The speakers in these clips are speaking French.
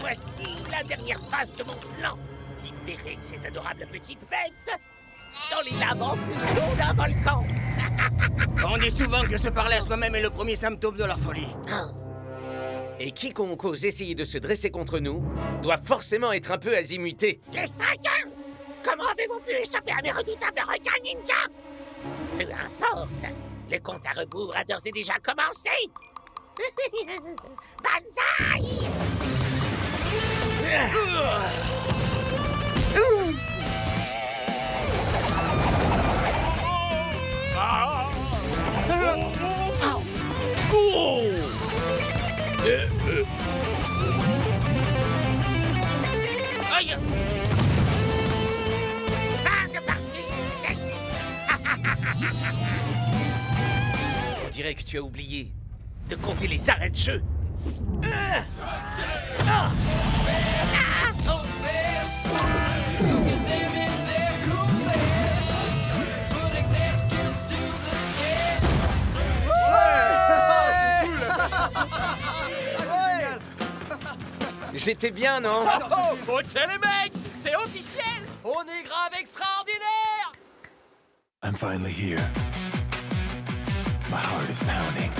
Voici la dernière phase de mon plan. Libérer ces adorables petites bêtes dans les laves en fusion d'un volcan. On dit souvent que se parler à soi-même est le premier symptôme de la folie. Et quiconque ose essayer de se dresser contre nous doit forcément être un peu azimuté. Les Strikers! Comment avez-vous pu échapper à mes redoutables requins ninja? Peu importe, le compte à rebours a d'ores et déjà commencé. Banzai! Aïe! Fin de partie, Shake! On dirait que tu as oublié de compter les arrêts de jeu. J'étais bien, non? Oh, tiens les mecs! C'est officiel! On est grave extraordinaire! I'm finally here. My heart is pounding.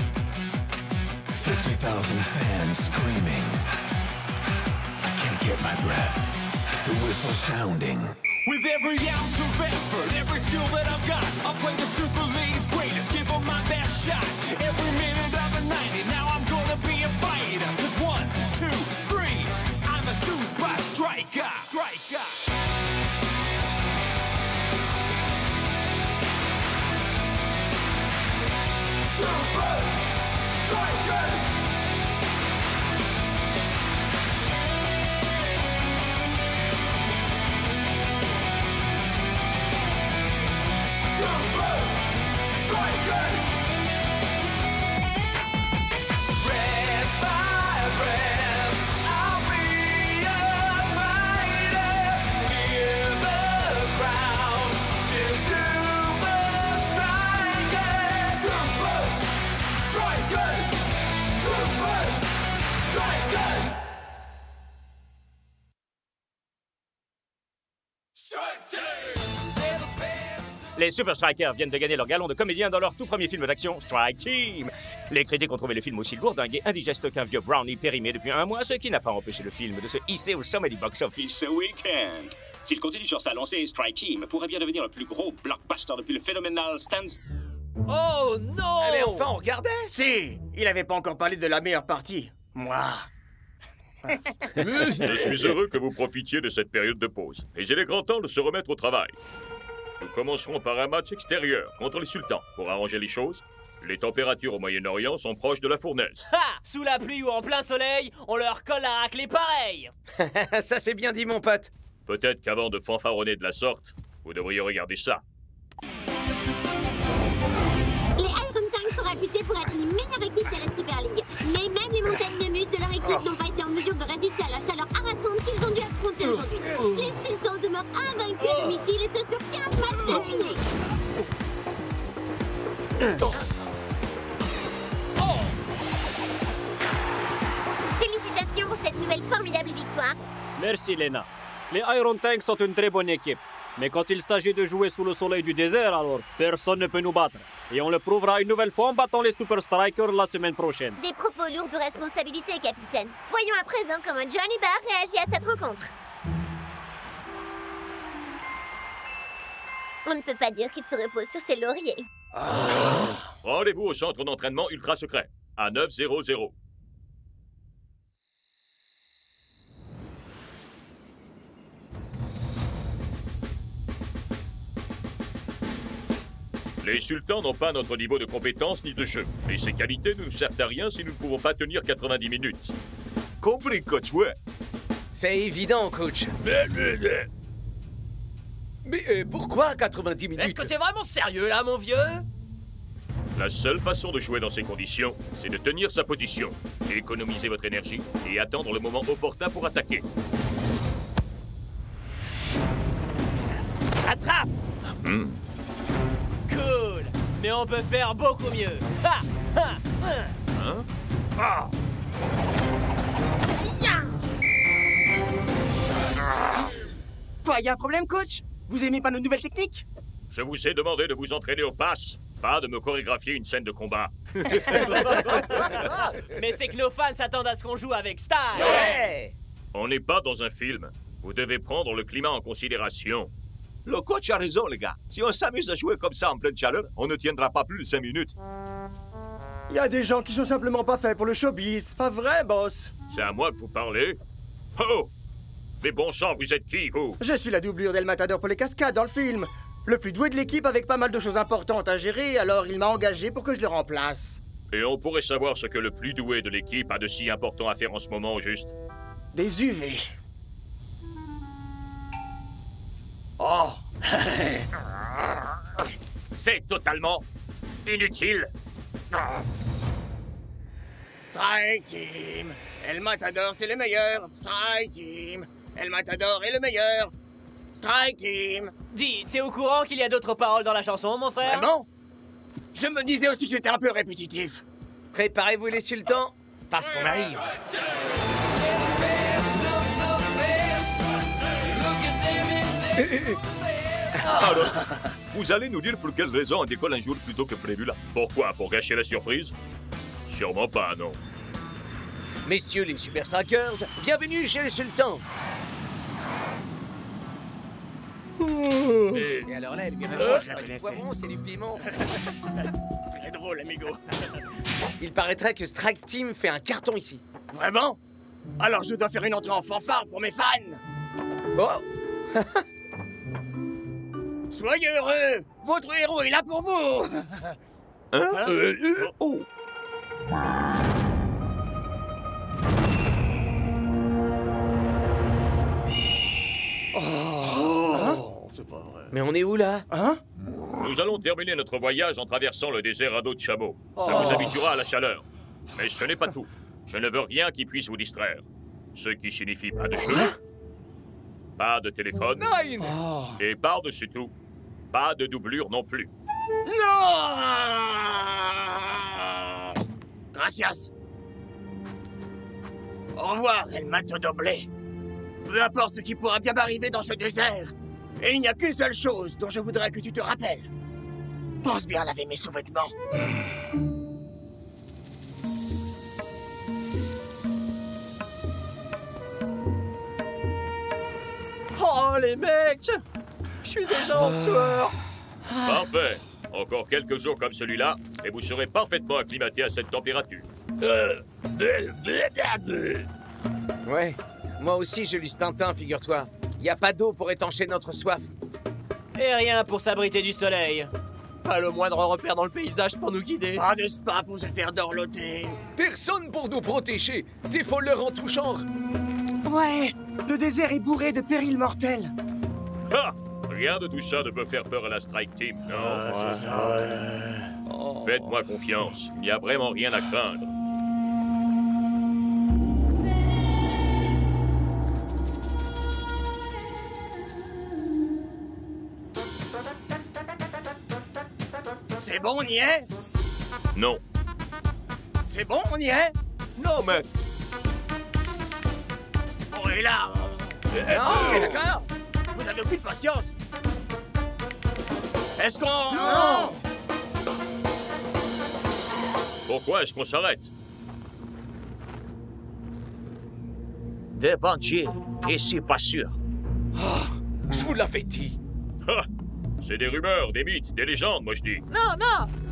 50,000 fans screaming. I can't get my breath. The whistle sounding. With every ounce of effort, every skill that I've got, I'll play the Super League's greatest, give them my best shot. Every minute of the 90, now I'm gonna be a fighter. 'Cause 1, 2, 3, I'm a super striker. Super Strikers! Super Strikers! Breath by breath, I'll be a fighter. Hear the crowd, cheer Super Strikers! Super Strikers! Super Strikers! Strike Team! They're the best! Les Super Strikers viennent de gagner leur galon de comédien dans leur tout premier film d'action, Strike Team. Les critiques ont trouvé le film aussi lourdingue et indigeste qu'un vieux brownie périmé depuis un mois, ce qui n'a pas empêché le film de se hisser au sommet du box-office ce week-end. S'il continue sur sa lancée, Strike Team pourrait bien devenir le plus gros blockbuster depuis le phénoménal Stans. Oh non! Ah, mais enfin, on regardait. Si! Il avait pas encore parlé de la meilleure partie. Moi! Je suis heureux que vous profitiez de cette période de pause. Et il est grand temps de se remettre au travail. Nous commencerons par un match extérieur contre les sultans. Pour arranger les choses, les températures au Moyen-Orient sont proches de la fournaise. Ha! Sous la pluie ou en plein soleil, on leur colle la raclée pareil! Ça, c'est bien dit, mon pote. Peut-être qu'avant de fanfaronner de la sorte, vous devriez regarder ça. Les Iron Tanks sont réputés pour être les meilleures équipes de la Super League. Mais même les montagnes de muscles de leur équipe n'ont pas été en mesure de résister à la chaleur harassante qu'ils ont dû affronter aujourd'hui. Les Sultans demeurent invaincus à domicile et ce sur 15 matchs d'affilée. Félicitations pour cette nouvelle formidable victoire. Merci, Lena. Les Iron Tanks sont une très bonne équipe. Mais quand il s'agit de jouer sous le soleil du désert, alors personne ne peut nous battre. Et on le prouvera une nouvelle fois en battant les Super Strikers la semaine prochaine. Des propos lourds de responsabilité, capitaine. Voyons à présent comment Johnny Barr réagit à cette rencontre. On ne peut pas dire qu'il se repose sur ses lauriers. Rendez-vous au centre d'entraînement ultra secret, à 900. Les sultans n'ont pas notre niveau de compétence ni de jeu. Et ces qualités ne nous servent à rien si nous ne pouvons pas tenir 90 minutes. Compris, coach, ouais. C'est évident, coach. Mais pourquoi 90 minutes? Est-ce que c'est vraiment sérieux là, mon vieux? La seule façon de jouer dans ces conditions, c'est de tenir sa position, économiser votre énergie et attendre le moment opportun pour attaquer. Attrape! Cool! Mais on peut faire beaucoup mieux! Ha! Ha! Hein? Ah! Ya! Quoi, y a un problème, coach? Vous aimez pas nos nouvelles techniques? Je vous ai demandé de vous entraîner au pass, pas de me chorégraphier une scène de combat. Mais c'est que nos fans s'attendent à ce qu'on joue avec style. Ouais. On n'est pas dans un film. Vous devez prendre le climat en considération. Le coach a raison, les gars. Si on s'amuse à jouer comme ça en pleine chaleur, on ne tiendra pas plus de 5 minutes. Il y a des gens qui sont simplement pas faits pour le showbiz. Pas vrai, boss? C'est à moi que vous parlez? Oh! Mais bon sang, vous êtes qui, vous? Je suis la doublure d'El Matador pour les cascades dans le film. Le plus doué de l'équipe avec pas mal de choses importantes à gérer, alors il m'a engagé pour que je le remplace. Et on pourrait savoir ce que le plus doué de l'équipe a de si important à faire en ce moment, au juste? Des UV. Oh! C'est totalement inutile. Strike Team! El Matador, c'est le meilleur! Strike Team! El Matador est le meilleur! Strike Team! Dis, t'es au courant qu'il y a d'autres paroles dans la chanson, mon frère? Vraiment? Je me disais aussi que j'étais un peu répétitif. Préparez-vous les sultans, parce qu'on arrive. Alors, vous allez nous dire pour quelle raison on décolle un jour plus tôt que prévu là? Pourquoi? Pour gâcher la surprise? Sûrement pas, non. Messieurs les Super Strikers, bienvenue chez le sultan. Et alors là, elle lui répond, je la connaissais. du poivron, c'est du piment. Très drôle, amigo. Il paraîtrait que Strike Team fait un carton ici. Vraiment? Alors je dois faire une entrée en fanfare pour mes fans. Oh. Soyez heureux! Votre héros est là pour vous! Oh! C'est pas vrai. Mais on est où là? Hein? Nous allons terminer notre voyage en traversant le désert à dos de chameau. Ça vous habituera à la chaleur. Mais ce n'est pas tout. Je ne veux rien qui puisse vous distraire. Ce qui signifie pas de jeu, pas de téléphone, et par-dessus tout, pas de doublure non plus. Non! Gracias. Au revoir, El Matador. Peu importe ce qui pourra bien m'arriver dans ce désert, et il n'y a qu'une seule chose dont je voudrais que tu te rappelles. Pense bien à laver mes sous-vêtements. Oh, les mecs! Je suis déjà en sueur! Parfait. Encore quelques jours comme celui-là, et vous serez parfaitement acclimaté à cette température. Ouais, moi aussi je lis Tintin, figure-toi. Y a pas d'eau pour étancher notre soif. Et rien pour s'abriter du soleil. Pas le moindre repère dans le paysage pour nous guider. Pas de spa pour se faire dorloter. Personne pour nous protéger. Des voleurs en tout genre. Ouais, le désert est bourré de périls mortels. Ah! Rien de tout ça ne peut faire peur à la Strike Team, non? C'est ça. Faites-moi confiance. Il n'y a vraiment rien à craindre. C'est bon, on y est? Non. C'est bon, on y est? Non, mec! On est là. Ok, d'accord. Vous avez aucune patience. Est-ce qu'on... Non! Pourquoi est-ce qu'on s'arrête? De bon Dieu, je suis pas sûr. Je vous l'avais dit. Ah! C'est des rumeurs, des mythes, des légendes, moi je dis. Non,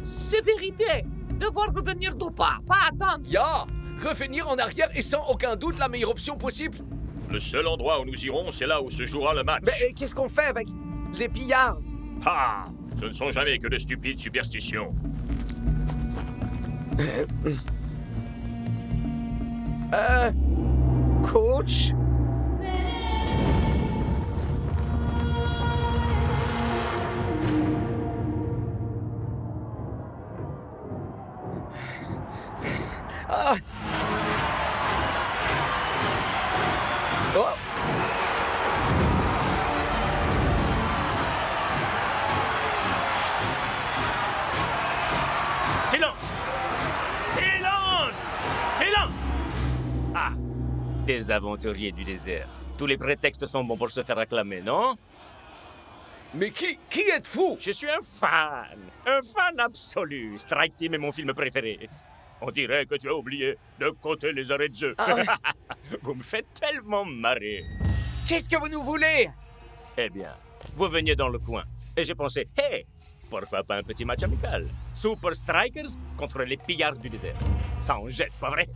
c'est vérité. Devoir revenir d'où pas attendre. Ya! Revenir en arrière est sans aucun doute la meilleure option possible. Le seul endroit où nous irons, c'est là où se jouera le match. Mais qu'est-ce qu'on fait avec les pillards? Ah! Ce ne sont jamais que de stupides superstitions. Coach? Ah! Oh! Silence! Silence! Silence! Ah! Des aventuriers du désert. Tous les prétextes sont bons pour se faire acclamer, non? Mais qui êtes-vous? Je suis un fan absolu. Strike Team est mon film préféré. On dirait que tu as oublié de compter les arrêts de jeu. Vous me faites tellement marrer. Qu'est-ce que vous nous voulez? Eh bien, vous veniez dans le coin. Et j'ai pensé, hey, pourquoi pas un petit match amical? Super Strikers contre les pillards du désert. Ça en jette, pas vrai?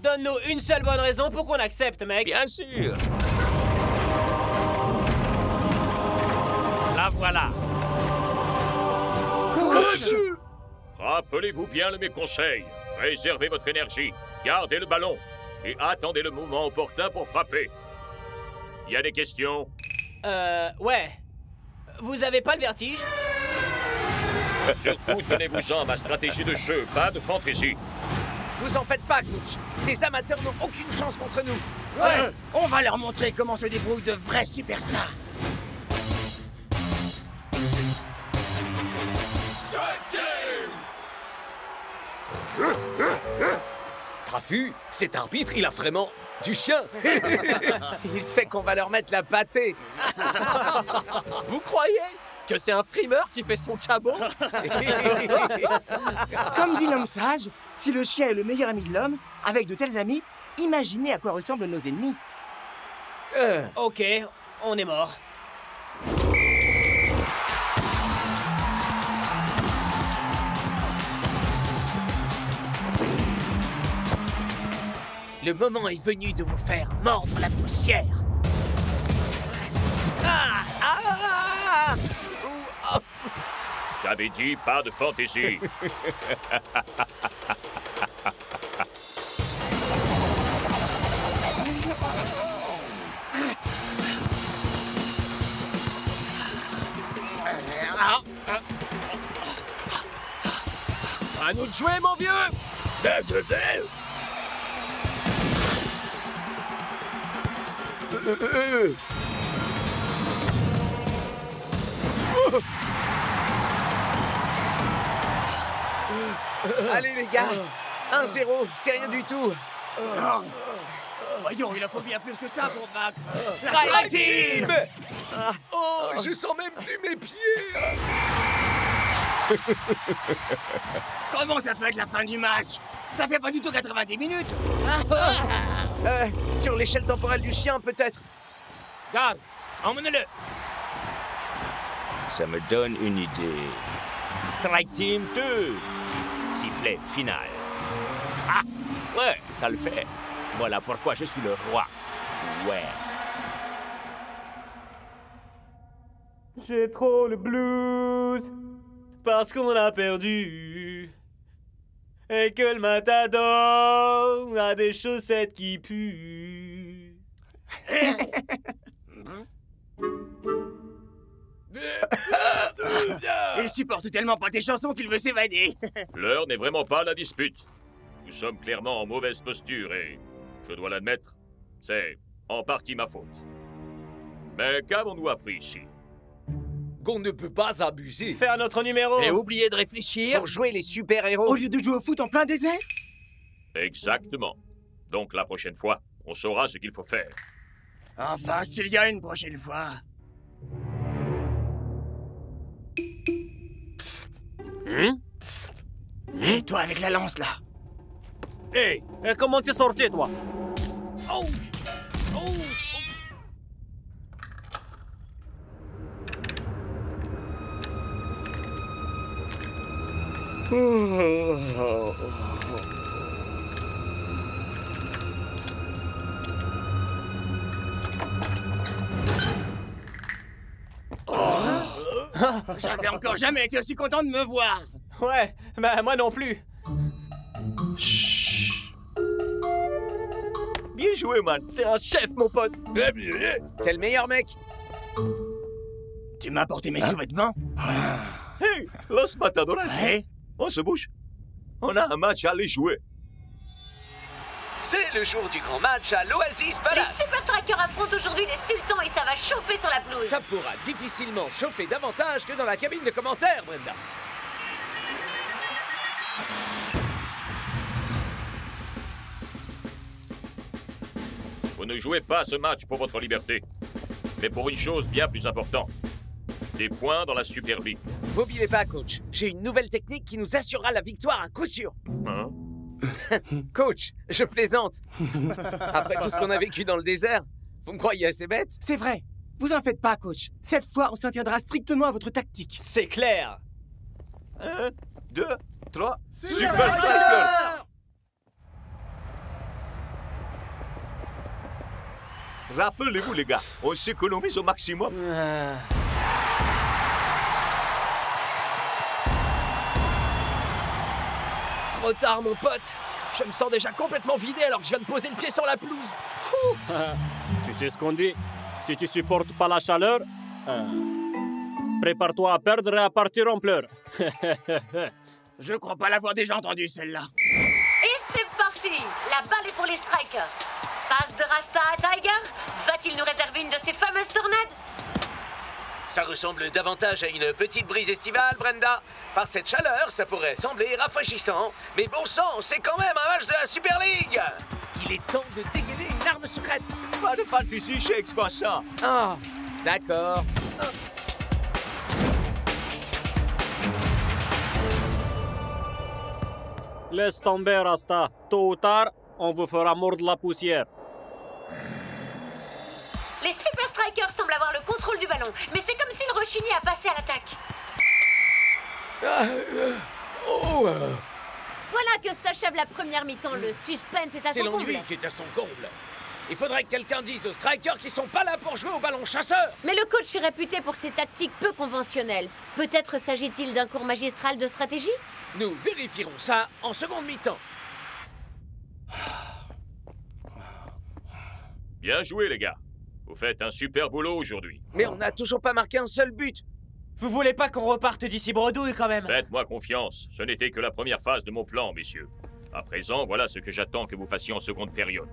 Donne-nous une seule bonne raison pour qu'on accepte, mec. Bien sûr. La voilà. Coach! Rappelez-vous bien de mes conseils. Préservez votre énergie, gardez le ballon et attendez le moment opportun pour frapper. Il y a des questions? Ouais. Vous avez pas le vertige? Surtout, tenez-vous-en à ma stratégie de jeu, pas de fantaisie. Vous en faites pas, coach. Ces amateurs n'ont aucune chance contre nous. Ouais, on va leur montrer comment se débrouillent de vrais superstars. Trafu, cet arbitre, il a vraiment du chien. Il sait qu'on va leur mettre la pâtée. Vous croyez que c'est un frimeur qui fait son cabot? Comme dit l'homme sage, si le chien est le meilleur ami de l'homme, avec de tels amis, imaginez à quoi ressemblent nos ennemis. Ok, on est mort. Le moment est venu de vous faire mordre la poussière. J'avais dit pas de fantaisie. À nous de jouer, mon vieux! Allez les gars, 1-0, c'est rien du tout. Voyons, il en faut bien plus que ça pour battre. Strike Team! Oh, je sens même plus mes pieds. Comment ça peut être la fin du match? Ça fait pas du tout 90 minutes. Sur l'échelle temporelle du chien, peut-être. Garde, emmenez-le. Ça me donne une idée. Strike Team 2. Sifflet final. Ah, ouais, ça le fait. Voilà pourquoi je suis le roi. Ouais. J'ai trop le blues parce qu'on a perdu et que le matador a des chaussettes qui puent. Il supporte tellement pas tes chansons qu'il veut s'évader. L'heure n'est vraiment pas à la dispute. Nous sommes clairement en mauvaise posture et, je dois l'admettre, c'est en partie ma faute. Mais qu'avons-nous appris ici? Qu'on ne peut pas abuser. Faire notre numéro. Et oubliez de réfléchir. Pour jouer les super-héros. Au lieu de jouer au foot en plein désert? Exactement. Donc la prochaine fois, on saura ce qu'il faut faire. Enfin, s'il y a une prochaine fois. Psst. Psst. Et toi avec la lance, là. Hey, comment t'es sorti, toi? Oh. J'avais encore jamais été aussi content de me voir. Ouais, bah moi non plus. Bien joué, man. T'es un chef, mon pote. T'es le meilleur mec. Tu m'as apporté mes sous-vêtements? Hey, Los Matadores. Ouais. On se bouge. On a un match à aller jouer. C'est le jour du grand match à l'Oasis Les Palace. Super Strikers affrontent aujourd'hui les Sultans et ça va chauffer sur la pelouse. Ça pourra difficilement chauffer davantage que dans la cabine de commentaires, Brenda. Vous ne jouez pas ce match pour votre liberté, mais pour une chose bien plus importante. Des points dans la Super League. Vous oubliez pas, coach. J'ai une nouvelle technique qui nous assurera la victoire à coup sûr. Hein? Coach, je plaisante. Après tout ce qu'on a vécu dans le désert, vous me croyez assez bête? C'est vrai. Vous en faites pas, coach. Cette fois, on s'en tiendra strictement à votre tactique. C'est clair. 1, 2, 3... Super Striker! Rappelez-vous, les gars, on s'économise au maximum. Trop tard, mon pote. Je me sens déjà complètement vidé alors que je viens de poser le pied sur la pelouse. Tu sais ce qu'on dit? Si tu supportes pas la chaleur, prépare-toi à perdre et à partir en pleurs. Je crois pas l'avoir déjà entendu, celle-là. Et c'est parti! La balle est pour les strikers. Passe de Rasta à Tiger. Va-t-il nous réserver une de ces fameuses tornades? Ça ressemble davantage à une petite brise estivale, Brenda. Par cette chaleur, ça pourrait sembler rafraîchissant. Mais bon sang, c'est quand même un match de la Super League. Il est temps de dégainer une arme secrète. Pas de fantaisie chez Expansion. Ah, d'accord. Laisse tomber, Rasta. Tôt ou tard, on vous fera mordre la poussière. Les Super Strikers semblent avoir le contrôle du ballon, mais c'est comme s'ils rechignaient à passer à l'attaque. Voilà que s'achève la première mi-temps. Le suspense est à C'est son comble. l'ennui qui est à son comble. Il faudrait que quelqu'un dise aux strikers qu'ils sont pas là pour jouer au ballon chasseur. Mais le coach est réputé pour ses tactiques peu conventionnelles. Peut-être s'agit-il d'un cours magistral de stratégie? Nous vérifierons ça en seconde mi-temps. Bien joué, les gars. Vous faites un super boulot aujourd'hui. Mais on n'a toujours pas marqué un seul but. Vous voulez pas qu'on reparte d'ici bredouille quand même? Faites-moi confiance. Ce n'était que la première phase de mon plan, messieurs. À présent, voilà ce que j'attends que vous fassiez en seconde période.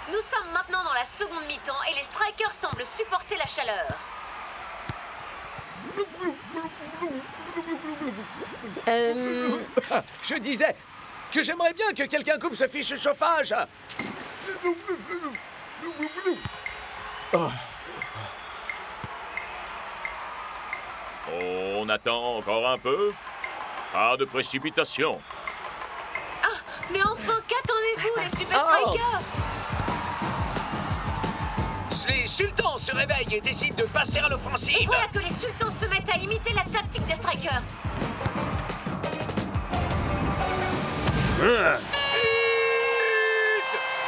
Nous sommes maintenant dans la seconde mi-temps et les strikers semblent supporter la chaleur. Je disais que j'aimerais bien que quelqu'un coupe ce fichu chauffage. On attend encore un peu. Pas de précipitation. Ah, mais enfin, qu'attendez-vous, les Super Strikers? Les sultans se réveillent et décident de passer à l'offensive. Et voilà que les sultans se mettent à imiter la tactique des strikers.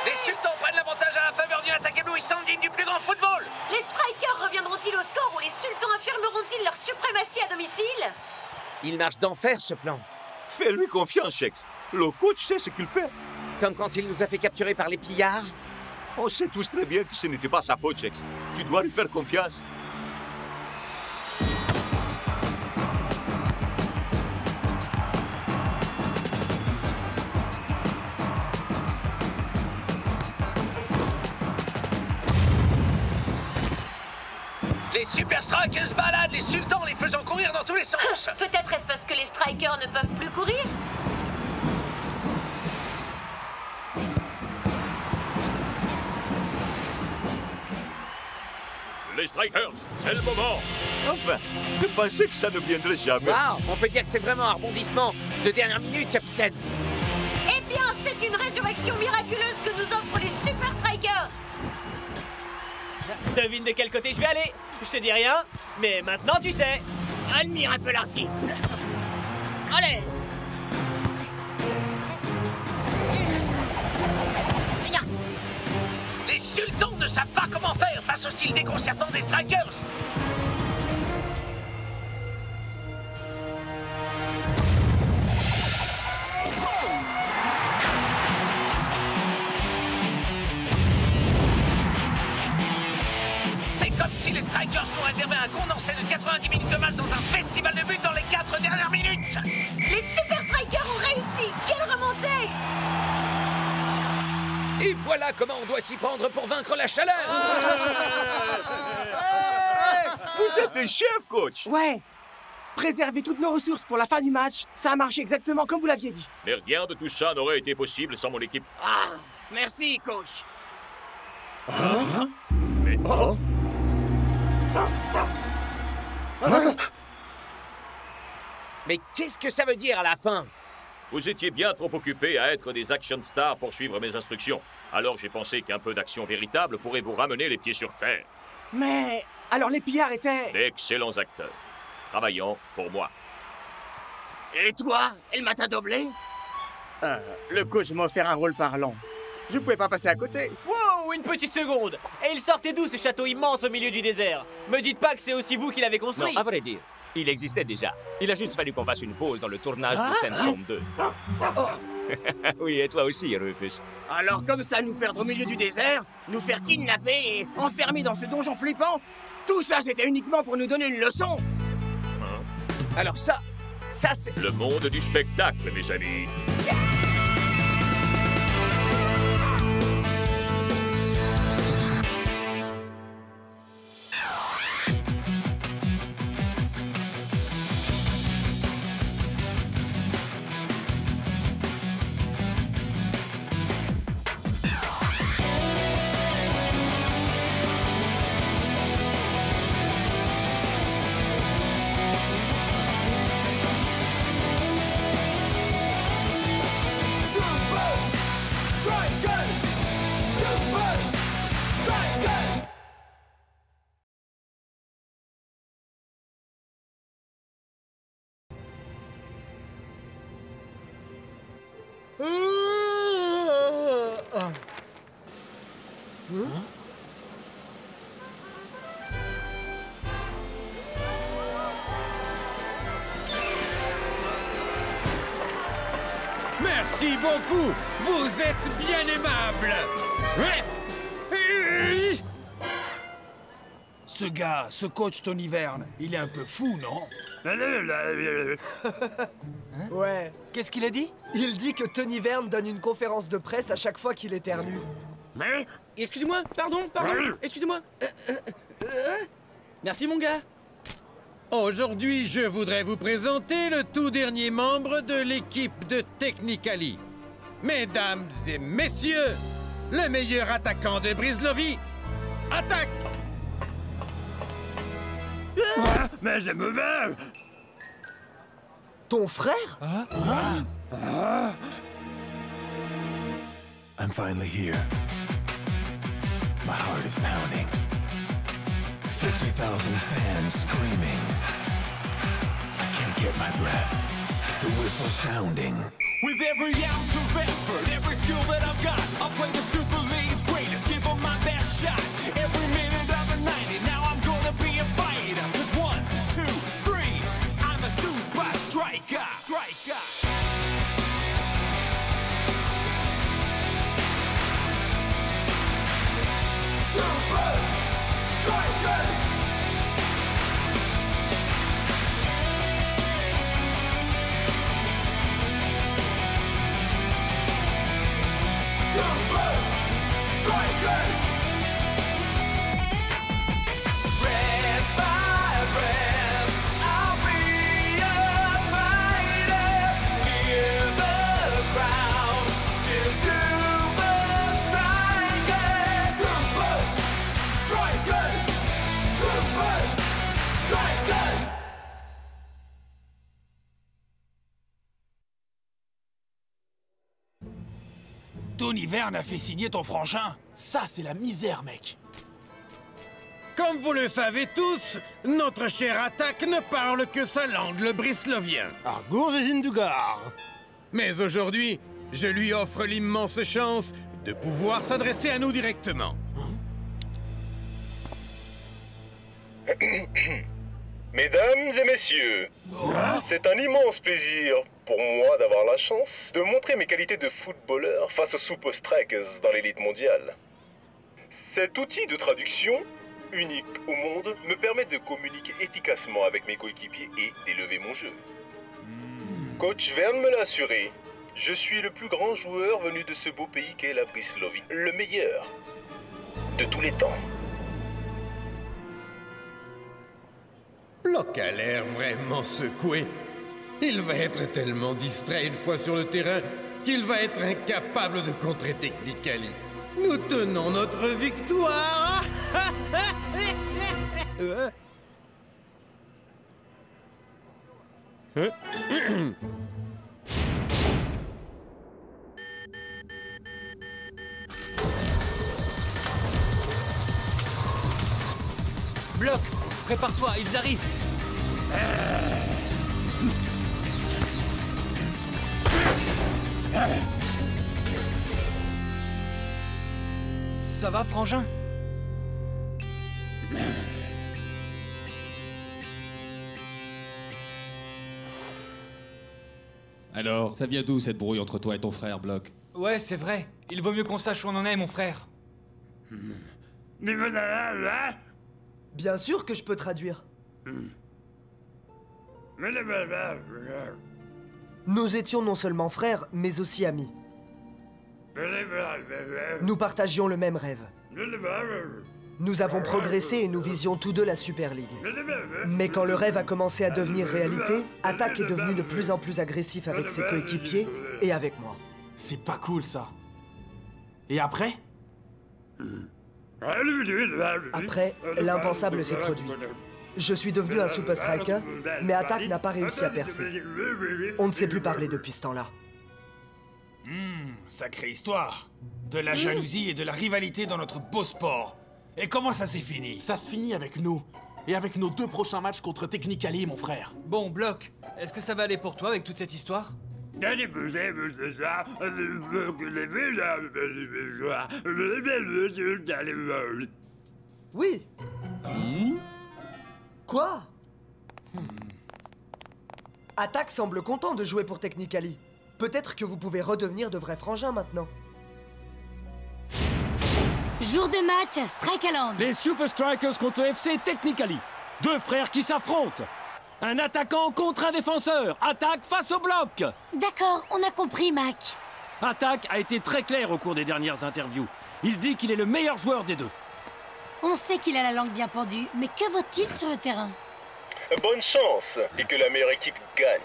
Les sultans prennent l'avantage à la faveur d'une attaque éblouissante digne du plus grand football. Les strikers reviendront-ils au score ou les sultans affirmeront-ils leur suprématie à domicile? Il marche d'enfer, ce plan. Fais-lui confiance, Shex. Le coach sait ce qu'il fait. Comme quand il nous a fait capturer par les pillards. On sait tous très bien que ce n'était pas sa faute, Shex. Tu dois lui faire confiance. Les Super Strikers baladent les sultans, les faisant courir dans tous les sens. Peut-être est-ce parce que les strikers ne peuvent plus courir? Les strikers, c'est le moment. Enfin, je pensais que ça ne viendrait jamais. Waouh, on peut dire que c'est vraiment un rebondissement de dernière minute, capitaine. Eh bien, c'est une résurrection miraculeuse que nous offrent les Super Strikers. Devine de quel côté je vais aller. Je te dis rien, mais maintenant tu sais. Admire un peu l'artiste. Allez. Les sultans ne savent pas comment faire face au style déconcertant des strikers. C'est comme si les strikers nous réservaient un condensé de 90 minutes de match dans un festival de buts dans les 4 dernières minutes. Les Super Strikers ont réussi. Quelle remontée! Et voilà comment on doit s'y prendre pour vaincre la chaleur. Vous Vous êtes le chef, coach. Ouais. Préserver toutes nos ressources pour la fin du match, ça a marché exactement comme vous l'aviez dit. Mais rien de tout ça n'aurait été possible sans mon équipe. Ah, merci, coach. Mais... Oh. Mais qu'est-ce que ça veut dire à la fin? Vous étiez bien trop occupés à être des action stars pour suivre mes instructions. Alors j'ai pensé qu'un peu d'action véritable pourrait vous ramener les pieds sur terre. Mais alors les pillards étaient... D'excellents acteurs, travaillant pour moi. Et toi, El Matador-Blé? Le coach m'a offert un rôle parlant. Je pouvais pas passer à côté. Wow, une petite seconde! Et il sortait d'où ce château immense au milieu du désert? Me dites pas que c'est aussi vous qui l'avez construit? Non, à vrai dire, il existait déjà. Il a juste fallu qu'on fasse une pause dans le tournage de Sandstorm 2. Oui, et toi aussi, Rufus. Alors comme ça, nous perdre au milieu du désert, nous faire kidnapper et enfermer dans ce donjon flippant, tout ça c'était uniquement pour nous donner une leçon. Alors ça c'est... Le monde du spectacle, mes amis. Merci beaucoup. Vous êtes bien aimable. Ce gars, ce coach Tony Verne, il est un peu fou, non? Ouais. Qu'est-ce qu'il a dit? Il dit que Tony Verne donne une conférence de presse à chaque fois qu'il éternue. Mais... Excusez-moi, pardon, excusez-moi. Merci, mon gars. Aujourd'hui, je voudrais vous présenter le tout dernier membre de l'équipe de Technicali. Mesdames et messieurs, le meilleur attaquant de Brislovie, attaque! Mais je me meurs! Ton frère? I'm finally here. My heart is pounding. 50,000 fans screaming. I can't get my breath. The whistle sounding. With every ounce of effort, every skill that I've got, I'll play the Super League's greatest, give them my best shot. Every minute of the 90, now I'm gonna be a fighter. 'Cause 1, 2, 3, I'm a super striker. Super Strikers! Super Strikers! Red by red, I'll be a fighter. Hear the crowd cheer Super Strikers! Super Strikers! Super Strikers! Tony Verne a fait signer ton frangin. Ça, c'est la misère, mec. Comme vous le savez tous, notre chère attaque ne parle que sa langue, le brislovien. Argour Dugar. Mais aujourd'hui, je lui offre l'immense chance de pouvoir s'adresser à nous directement. Mesdames et messieurs, c'est un immense plaisir pour moi d'avoir la chance de montrer mes qualités de footballeur face aux Super Strikers dans l'élite mondiale. Cet outil de traduction, unique au monde, me permet de communiquer efficacement avec mes coéquipiers et d'élever mon jeu. Coach Verne me l'a assuré, je suis le plus grand joueur venu de ce beau pays qu'est la Brislovie, le meilleur de tous les temps. Block a l'air vraiment secoué. Il va être tellement distrait une fois sur le terrain qu'il va être incapable de contrer Technically. Nous tenons notre victoire. Block, prépare-toi, ils arrivent. Ça va, Frangin? Alors, ça vient d'où cette brouille entre toi et ton frère, Block? Ouais, c'est vrai. Il vaut mieux qu'on sache où on en est, mon frère. Bien sûr que je peux traduire. Nous étions non seulement frères, mais aussi amis. Nous partagions le même rêve. Nous avons progressé et nous visions tous deux la Super League. Mais quand le rêve a commencé à devenir réalité, Attack est devenu de plus en plus agressif avec ses coéquipiers et avec moi. C'est pas cool, ça. Et après? Après, l'impensable s'est produit. Je suis devenu un Super Striker, mais Attack n'a pas réussi à percer. On ne s'est plus parlé depuis ce temps-là. Sacrée histoire. De la jalousie et de la rivalité dans notre beau sport. Et comment ça s'est fini? Ça se finit avec nous. Et avec nos 2 prochains matchs contre Technically, mon frère. Bon, Block, est-ce que ça va aller pour toi avec toute cette histoire? Oui. Quoi? Attack semble content de jouer pour Technically. Peut-être que vous pouvez redevenir de vrais frangins maintenant. Jour de match à Strikeland. Les Super Strikers contre le FC Technically. 2 frères qui s'affrontent. Un attaquant contre un défenseur. Attack face au bloc. D'accord, on a compris, Mac. Attack a été très clair au cours des dernières interviews. Il dit qu'il est le meilleur joueur des 2. On sait qu'il a la langue bien pendue, mais que vaut-il sur le terrain? Bonne chance et que la meilleure équipe gagne.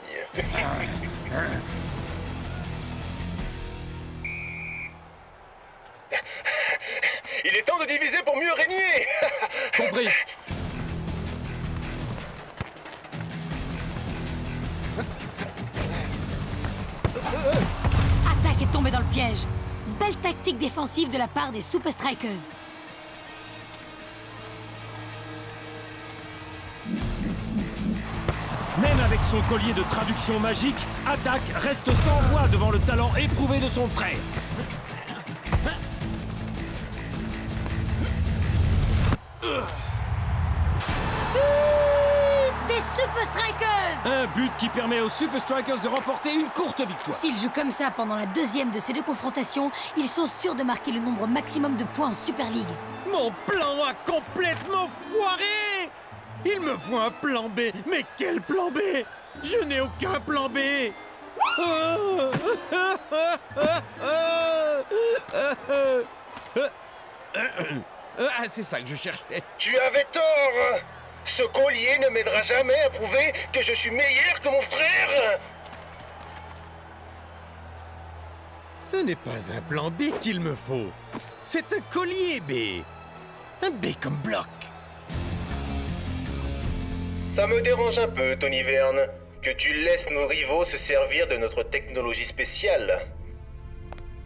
Il est temps de diviser pour mieux régner. Compris. Attack est tombé dans le piège. Belle tactique défensive de la part des Super Strikers. Même avec son collier de traduction magique, Attack reste sans voix devant le talent éprouvé de son frère. Des Super Strikers! Un but qui permet aux Super Strikers de remporter une courte victoire. S'ils jouent comme ça pendant la deuxième de ces 2 confrontations, ils sont sûrs de marquer le nombre maximum de points en Super League. Mon plan a complètement foiré! Il me faut un plan B. Mais quel plan B? Je n'ai aucun plan B. Ah, c'est ça que je cherchais. Tu avais tort. Ce collier ne m'aidera jamais à prouver que je suis meilleur que mon frère. Ce n'est pas un plan B qu'il me faut. C'est un collier B. Un B comme Block. Ça me dérange un peu, Tony Verne, que tu laisses nos rivaux se servir de notre technologie spéciale.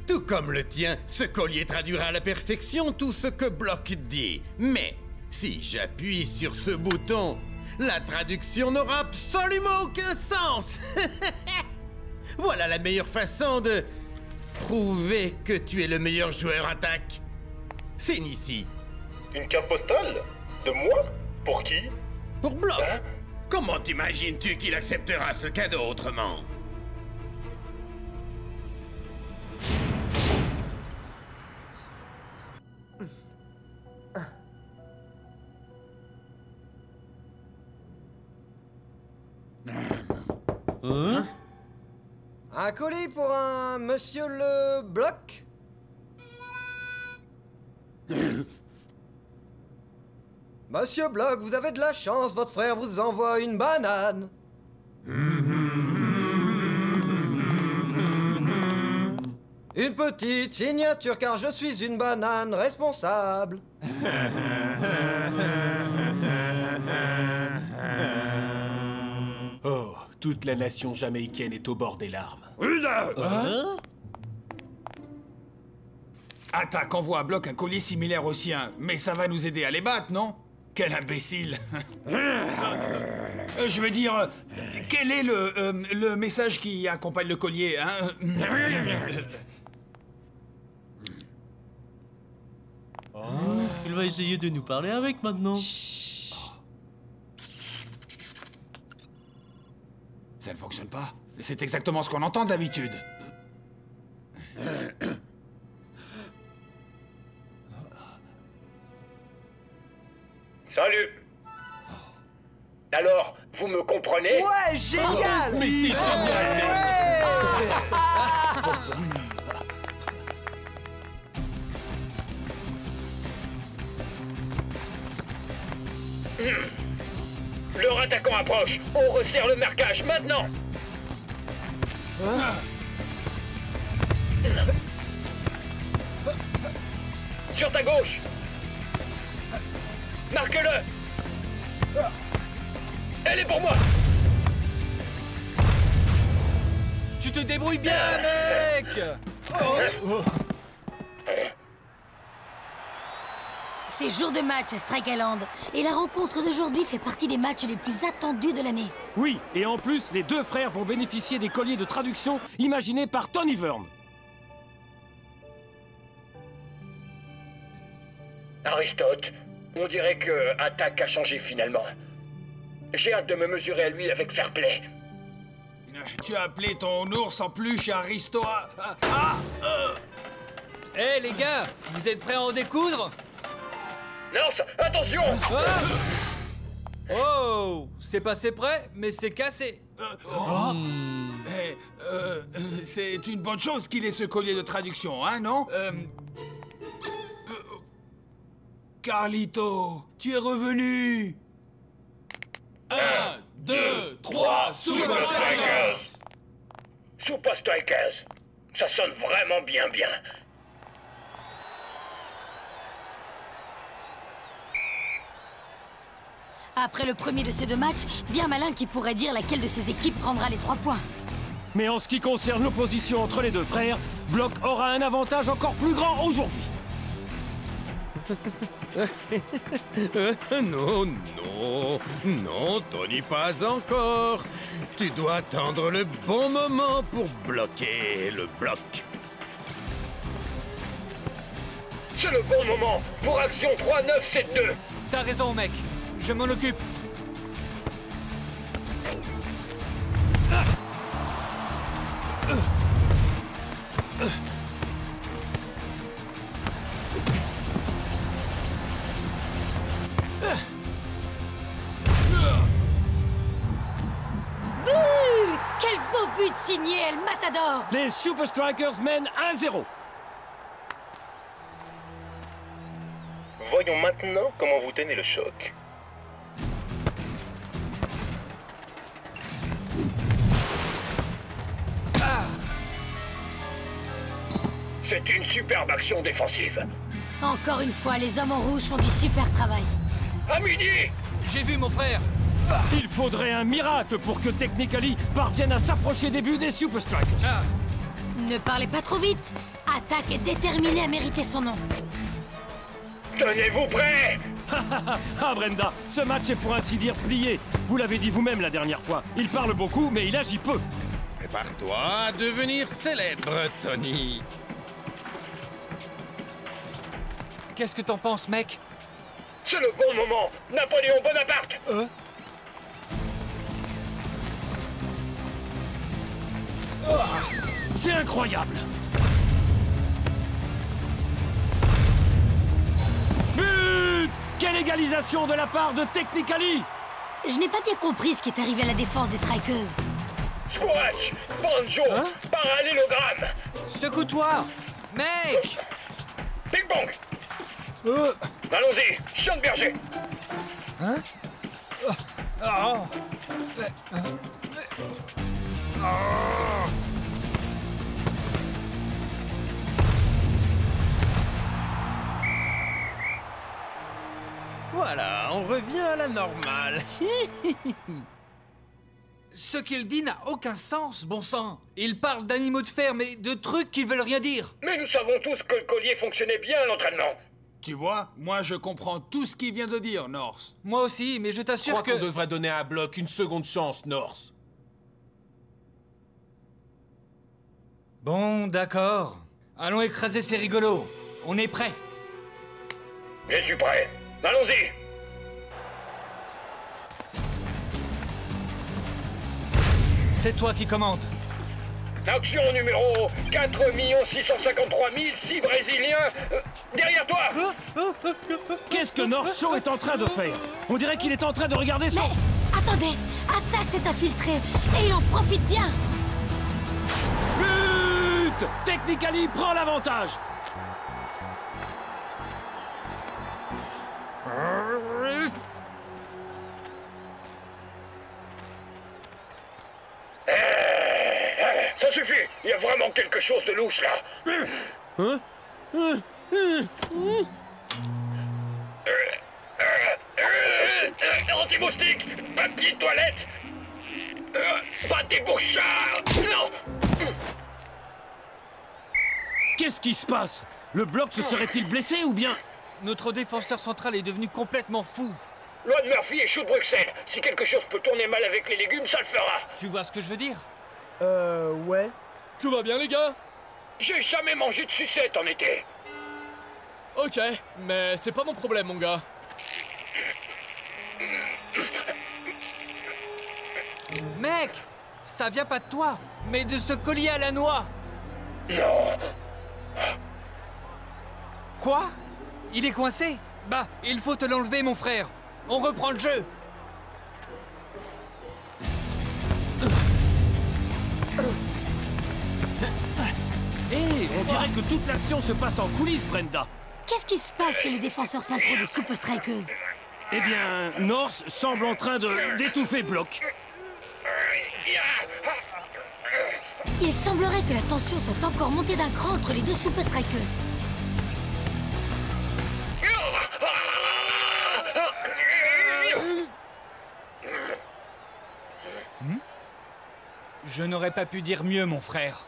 Tout comme le tien, ce collier traduira à la perfection tout ce que Block dit. Mais si j'appuie sur ce bouton, la traduction n'aura absolument aucun sens. Voilà la meilleure façon de prouver que tu es le meilleur joueur Attack. C'est ici. Une carte postale? De moi? Pour qui? Pour Block. Hein? Comment t'imagines-tu qu'il acceptera ce cadeau autrement? Hein? Un colis pour un monsieur le Block? Monsieur Block, vous avez de la chance, votre frère vous envoie une banane. Une petite signature car je suis une banane responsable. Oh, toute la nation jamaïcaine est au bord des larmes. Attaque envoie à Block un collier similaire au sien, mais ça va nous aider à les battre, non? Quel imbécile. Je veux dire, quel est le message qui accompagne le collier, hein? Il va essayer de nous parler avec maintenant. Ça ne fonctionne pas. C'est exactement ce qu'on entend d'habitude. Salut. Alors, vous me comprenez? Ouais, génial! Mais c'est génial, mec! Leur attaquant approche. On resserre le marquage maintenant. Sur ta gauche. Marque-le. Elle est pour moi. Tu te débrouilles bien, mec. C'est jour de match à Strike Island. Et la rencontre d'aujourd'hui fait partie des matchs les plus attendus de l'année. Oui, et en plus, les deux frères vont bénéficier des colliers de traduction imaginés par Tony Verne. Aristote, on dirait que Attaque a changé finalement. J'ai hâte de me mesurer à lui avec fair play. Tu as appelé ton ours en peluche Aristo à... Hé les gars, vous êtes prêts à en découdre? Lance, attention! Oh, c'est passé près, mais c'est cassé. C'est une bonne chose qu'il ait ce collier de traduction, hein, non? Carlito, tu es revenu! 1, 2, 3, Super Strikers! Super Strikers! Ça sonne vraiment bien. Après le premier de ces deux matchs, bien malin qui pourrait dire laquelle de ces équipes prendra les 3 points. Mais en ce qui concerne l'opposition entre les deux frères, Block aura un avantage encore plus grand aujourd'hui. Non, Tony, pas encore. Tu dois attendre le bon moment pour bloquer le bloc. C'est le bon moment pour action 3-9-7-2. T'as raison, mec. Je m'en occupe. Quel beau but signé El Matador! Les Super Strikers mènent 1-0. Voyons maintenant comment vous tenez le choc. C'est une superbe action défensive. Encore une fois, les hommes en rouge font du super travail. À midi! J'ai vu mon frère. Il faudrait un miracle pour que Technically parvienne à s'approcher des buts des Super Strikers. Ne parlez pas trop vite. Attaque est déterminée à mériter son nom. Tenez-vous prêts! Ah Brenda, ce match est pour ainsi dire plié. Vous l'avez dit vous-même la dernière fois. Il parle beaucoup, mais il agit peu. Prépare-toi à devenir célèbre, Tony. Qu'est-ce que t'en penses, mec? C'est le bon moment! Napoléon Bonaparte! C'est incroyable! But! Quelle égalisation de la part de Technically! Je n'ai pas bien compris ce qui est arrivé à la défense des Strikers. Squash! Banjo! Parallélogramme! Secoue-toi! Mec! Ping-pong! Allons-y, Schoenberger! Hein? Oh. Voilà, on revient à la normale. Ce qu'il dit n'a aucun sens, bon sang. Il parle d'animaux de ferme et de trucs qui veulent rien dire. Mais nous savons tous que le collier fonctionnait bien à l'entraînement. Tu vois, moi je comprends tout ce qu'il vient de dire, Norse. Moi aussi, mais je Je t'assure crois que... qu'on devrait donner à Block une seconde chance, Norse. Bon, d'accord. Allons écraser ces rigolos. On est prêts. Je suis prêt. Allons-y. C'est toi qui commandes. Action numéro 4 653 006 Brésiliens. Derrière toi. Qu'est-ce que North Show est en train de faire? On dirait qu'il est en train de regarder son... Mais attendez, Attaque s'est infiltré et il en profite bien. But! Technically prend l'avantage. Ça suffit. Il y a vraiment quelque chose de louche là. Hein? Anti-moustique, papier de toilette, pas des bouchards. Non. Qu'est-ce qui se passe? Le bloc se serait-il blessé ou bien... Notre défenseur central est devenu complètement fou. Loi de Murphy et chou de Bruxelles. Si quelque chose peut tourner mal avec les légumes, ça le fera. Tu vois ce que je veux dire? Ouais. Tout va bien, les gars? J'ai jamais mangé de sucette en été. Ok, mais c'est pas mon problème, mon gars. Mec, ça vient pas de toi, mais de ce collier à la noix. Non. Quoi? Il est coincé? Bah, il faut te l'enlever, mon frère. On reprend le jeu. Hé, on dirait que toute l'action se passe en coulisses, Brenda. Qu'est-ce qui se passe chez les défenseurs centraux des Super Strikers? Eh bien, North semble en train d'étouffer Block. Il semblerait que la tension soit encore montée d'un cran entre les deux Super Strikers. Je n'aurais pas pu dire mieux, mon frère.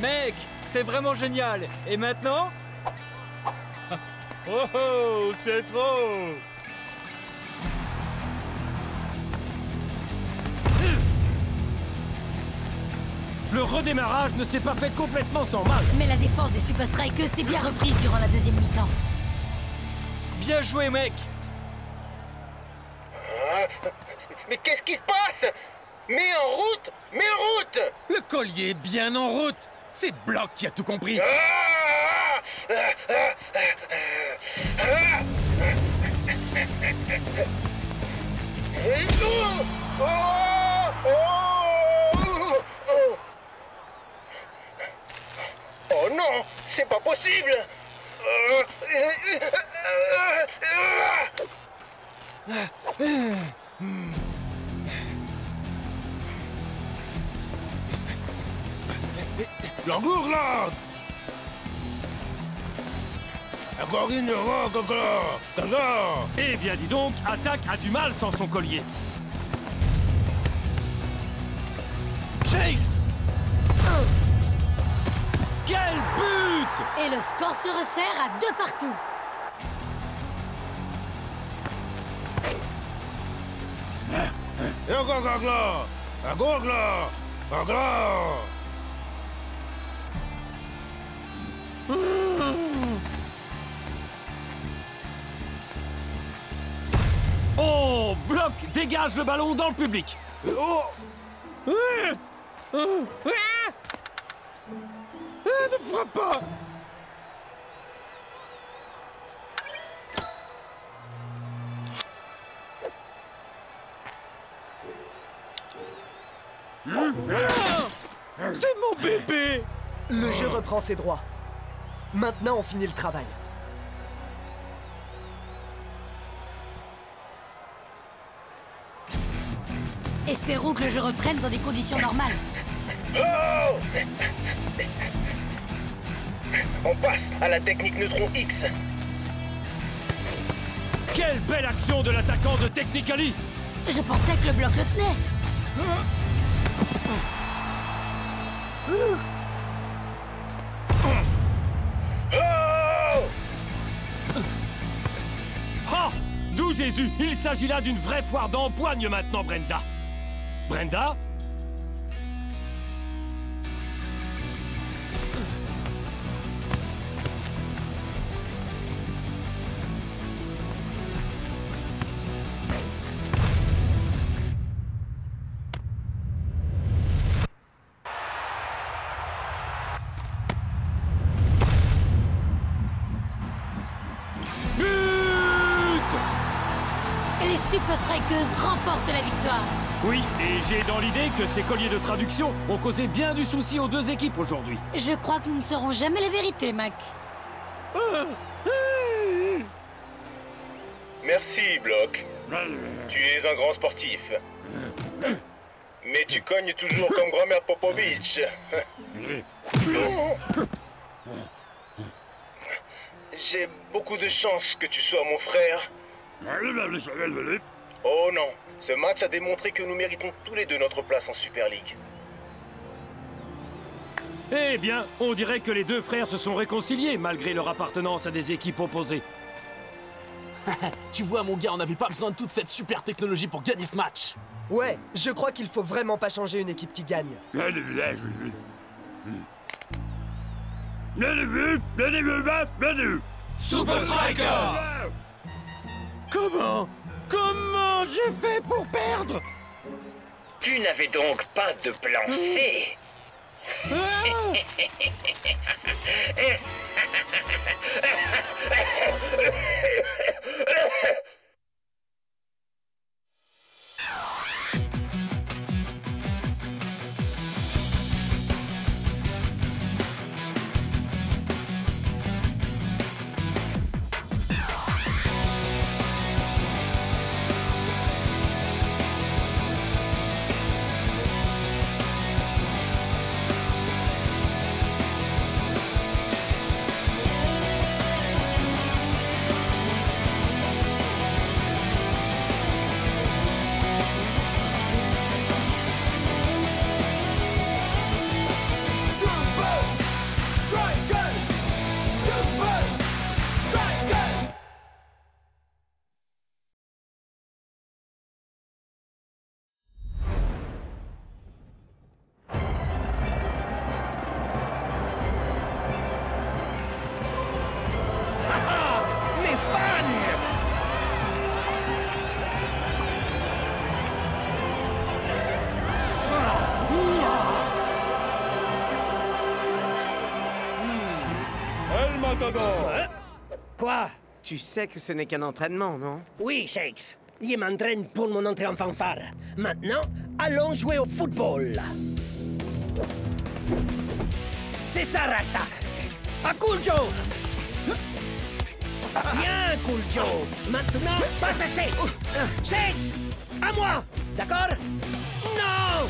Mec, c'est vraiment génial. Et maintenant? Oh oh, c'est trop. Le redémarrage ne s'est pas fait complètement sans mal. Mais la défense des Super Strikers s'est bien reprise durant la deuxième mi-temps. Bien joué, mec. Mais qu'est-ce qui se passe? Mets en route! Mets en route! Le collier est bien en route. C'est Block qui a tout compris. Oh non! C'est pas possible! L'engourlade! Eh bien, dis donc, Attaque a du mal sans son collier. Shakes! Quel but! Et le score se resserre à 2 partout. Oh, Block dégage le ballon dans le public. Oh! Ne frappe pas! C'est mon bébé! Le jeu reprend ses droits. Maintenant, on finit le travail. Espérons que le jeu reprenne dans des conditions normales. Oh! On passe à la technique neutron X. Quelle belle action de l'attaquant de Technically! Je pensais que le bloc le tenait. Ah! D'où Jésus! Il s'agit là d'une vraie foire d'empoigne maintenant, Brenda. Brenda? Les Super Strikers remportent la victoire. Oui, et j'ai dans l'idée que ces colliers de traduction ont causé bien du souci aux deux équipes aujourd'hui. Je crois que nous ne saurons jamais la vérité, Mac. Merci, Block. Tu es un grand sportif. Mais tu cognes toujours comme grand-mère Popovich. J'ai beaucoup de chance que tu sois mon frère. Oh non, ce match a démontré que nous méritons tous les deux notre place en Super League. Eh bien, on dirait que les deux frères se sont réconciliés malgré leur appartenance à des équipes opposées. Tu vois, mon gars, on n'avait pas besoin de toute cette super technologie pour gagner ce match. Ouais, je crois qu'il faut vraiment pas changer une équipe qui gagne. Super Strikers! Comment j'ai fait pour perdre? Tu n'avais donc pas de plan C. Quoi? Tu sais que ce n'est qu'un entraînement, non? Oui, Shakes. Il m'entraîne pour mon entrée en fanfare. Maintenant, allons jouer au football. C'est ça, Rasta. À Cool Joe. Bien, Cool Joe. Maintenant, passe à Shakes. Shakes, à moi. D'accord? Non!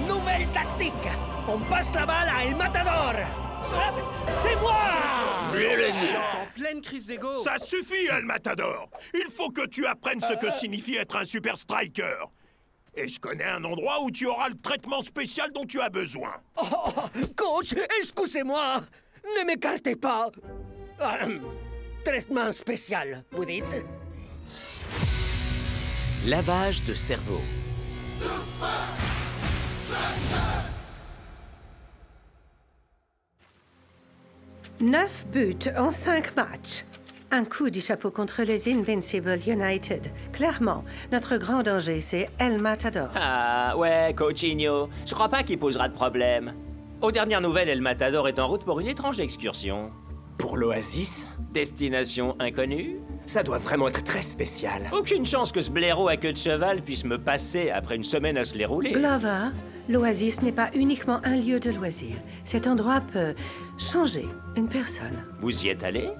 Nouvelle tactique. On passe la balle à El Matador. C'est moi! En pleine crise d'ego. Ça suffit, El Matador. Il faut que tu apprennes ce que signifie être un super striker. Et je connais un endroit où tu auras le traitement spécial dont tu as besoin. Oh, coach, excusez-moi. Ne m'écartez pas. Traitement spécial, vous dites? Lavage de cerveau. 9 buts en 5 matchs. Un coup du chapeau contre les Invincible United. Clairement, notre grand danger, c'est El Matador. Ah, ouais, Coachinho. Je crois pas qu'il posera de problème. Aux dernières nouvelles, El Matador est en route pour une étrange excursion. Pour l'Oasis? Destination inconnue? Ça doit vraiment être très spécial. Aucune chance que ce blaireau à queue de cheval puisse me passer après une semaine à se les rouler. Glover, l'Oasis n'est pas uniquement un lieu de loisirs. Cet endroit peut changer une personne. Vous y êtes allé?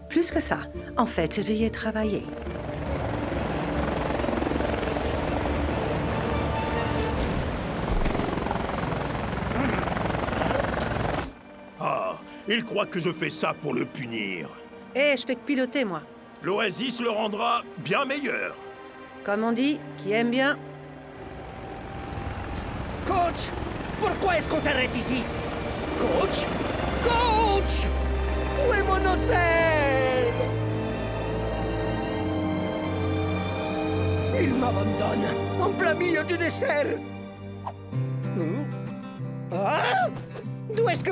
Plus que ça. En fait, j'y ai travaillé. Ah, il croit que je fais ça pour le punir. Eh, je fais que piloter, moi. L'Oasis le rendra bien meilleur. Comme on dit, qui aime bien. Coach, pourquoi est-ce qu'on s'arrête ici? Coach? Coach! Où est mon hôtel? Il m'abandonne en plein milieu du dessert. Ah? D'où est-ce que...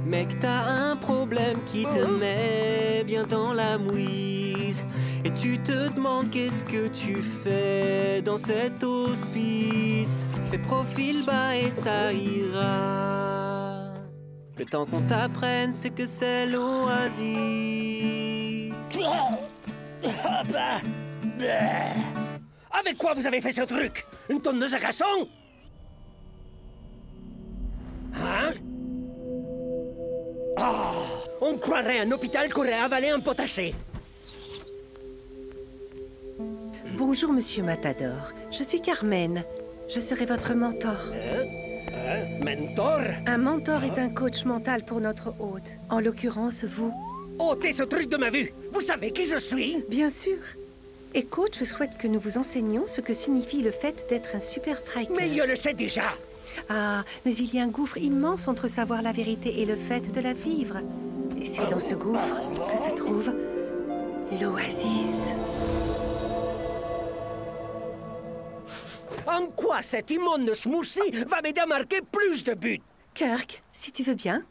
Mec, t'as un problème qui te met bien dans la mouise. Et tu te demandes qu'est-ce que tu fais dans cet hospice. Fais profil bas et ça ira. Le temps qu'on t'apprenne ce que c'est l'Oasis. Avec quoi vous avez fait ce truc? Une tondeuse à glaçons? Hein? Oh, on croirait un hôpital qui aurait avalé un potager. Bonjour, Monsieur Matador. Je suis Carmen. Je serai votre mentor. Mentor? Un mentor est un coach mental pour notre hôte. En l'occurrence, vous. Ôtez ce truc de ma vue! Vous savez qui je suis? Bien sûr. Et coach souhaite que nous vous enseignions ce que signifie le fait d'être un super striker. Mais je le sais déjà! Ah, mais il y a un gouffre immense entre savoir la vérité et le fait de la vivre. Et c'est dans ce gouffre que se trouve l'Oasis. En quoi cet immonde smoothie va m'aider à marquer plus de buts? Kirk, si tu veux bien.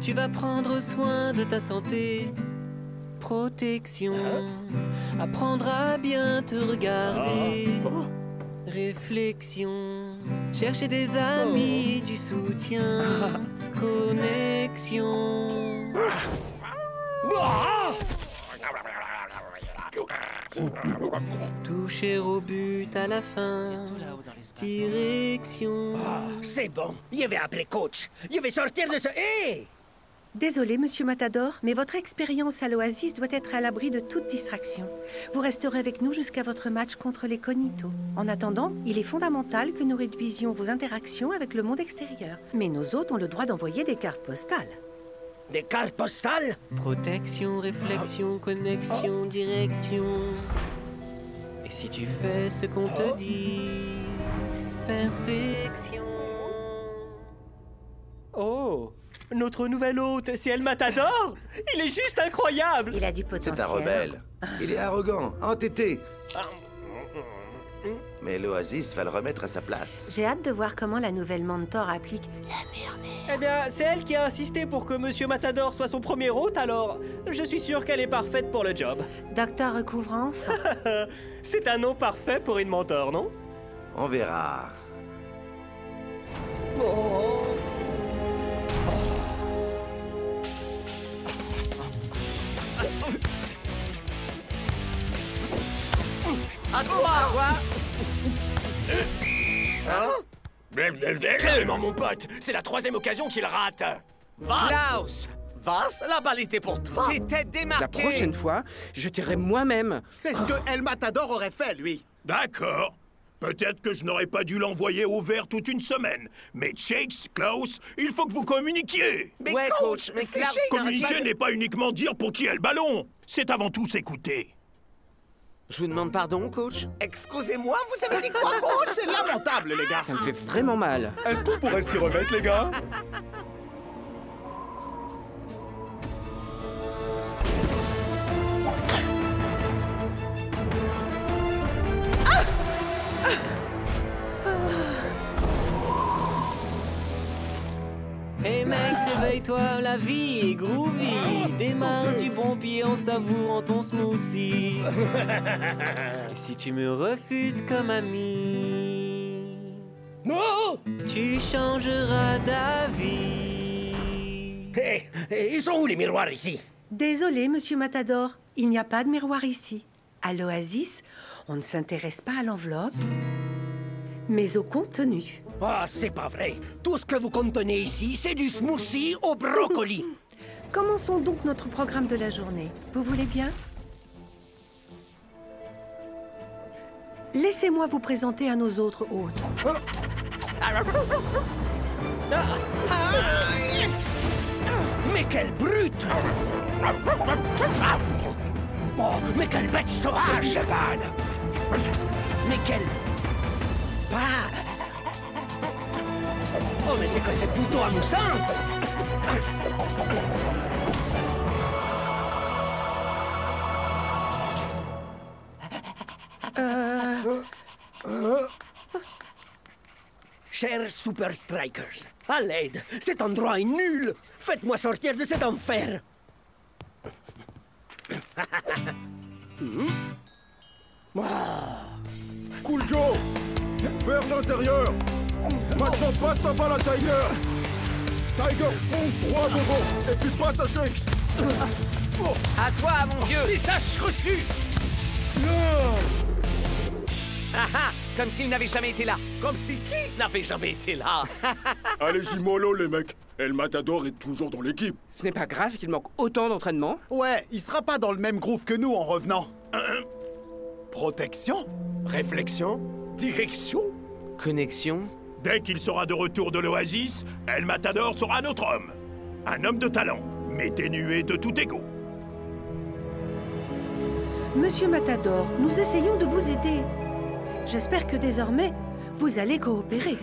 Tu vas prendre soin de ta santé. Protection. Apprendre à bien te regarder. Réflexion. Chercher des amis, du soutien. Connexion. Toucher au but à la fin. Direction. C'est bon, je vais appeler coach. Je vais sortir de ce... Hé! Désolé, Monsieur Matador, mais votre expérience à l'Oasis doit être à l'abri de toute distraction. Vous resterez avec nous jusqu'à votre match contre les Cognitos. En attendant, il est fondamental que nous réduisions vos interactions avec le monde extérieur. Mais nos hôtes ont le droit d'envoyer des cartes postales. Des cartes postales? Protection, réflexion, connexion, direction. Et si tu fais ce qu'on te dit, perfection. Oh! Notre nouvel hôte, c'est El Matador? Il est juste incroyable! Il a du potentiel. C'est un rebelle. Il est arrogant, entêté. Mais l'Oasis va le remettre à sa place. J'ai hâte de voir comment la nouvelle mentor applique la merde. Eh bien, c'est elle qui a insisté pour que Monsieur Matador soit son premier hôte, alors je suis sûr qu'elle est parfaite pour le job. Docteur Recouvrance? C'est un nom parfait pour une mentor, non? On verra. Oh. À toi! Hein? Calmement, mon pote! C'est la 3e occasion qu'il rate! Klaus! Vas, la balle était pour toi! T'étais démarqué! La prochaine fois, je tirerai moi-même. C'est ce que El Matador aurait fait, lui! D'accord. Peut-être que je n'aurais pas dû l'envoyer au vert toute une semaine. Mais Shakes, Klaus, il faut que vous communiquiez. Mais ouais, coach, mais Klaus, communiquer n'est pas uniquement dire pour qui est le ballon. C'est avant tout s'écouter. Je vous demande pardon, coach? Excusez-moi, vous avez dit quoi, coach? C'est lamentable, les gars! Ça me fait vraiment mal. Est-ce qu'on pourrait s'y remettre, les gars? Hey mec, réveille réveille-toi, la vie est groovy. Démarre du bon pied en savourant ton smoothie. Et si tu me refuses comme ami, non, tu changeras d'avis. Hé, ils sont où les miroirs ici? Désolé, monsieur Matador, il n'y a pas de miroir ici. À l'Oasis, on ne s'intéresse pas à l'enveloppe, mais au contenu. Ah, c'est pas vrai. Tout ce que vous contenez ici, c'est du smoothie au brocoli. Commençons donc notre programme de la journée. Vous voulez bien? Laissez-moi vous présenter à nos autres hôtes. Mais quelle brute! Oh, mais quelle bête sauvage! Mais quelle passe! Oh, mais c'est que c'est plutôt amusant! Chers Super Strikers, à l'aide! Cet endroit est nul! Faites-moi sortir de cet enfer! Cool Joe, vers l'intérieur. Maintenant passe ta balle à Tiger. Tiger, fonce droit devant et puis passe à Shakes. À toi, mon vieux. Message reçu. Ah ah, comme s'il n'avait jamais été là. Comme si qui n'avait jamais été là. Allez-y mollo les mecs. El Matador est toujours dans l'équipe. Ce n'est pas grave qu'il manque autant d'entraînement. Ouais, il sera pas dans le même groove que nous en revenant. Protection, réflexion, direction, connexion. Dès qu'il sera de retour de l'Oasis, El Matador sera notre homme. Un homme de talent, mais dénué de tout ego. Monsieur Matador, nous essayons de vous aider. J'espère que désormais, vous allez coopérer.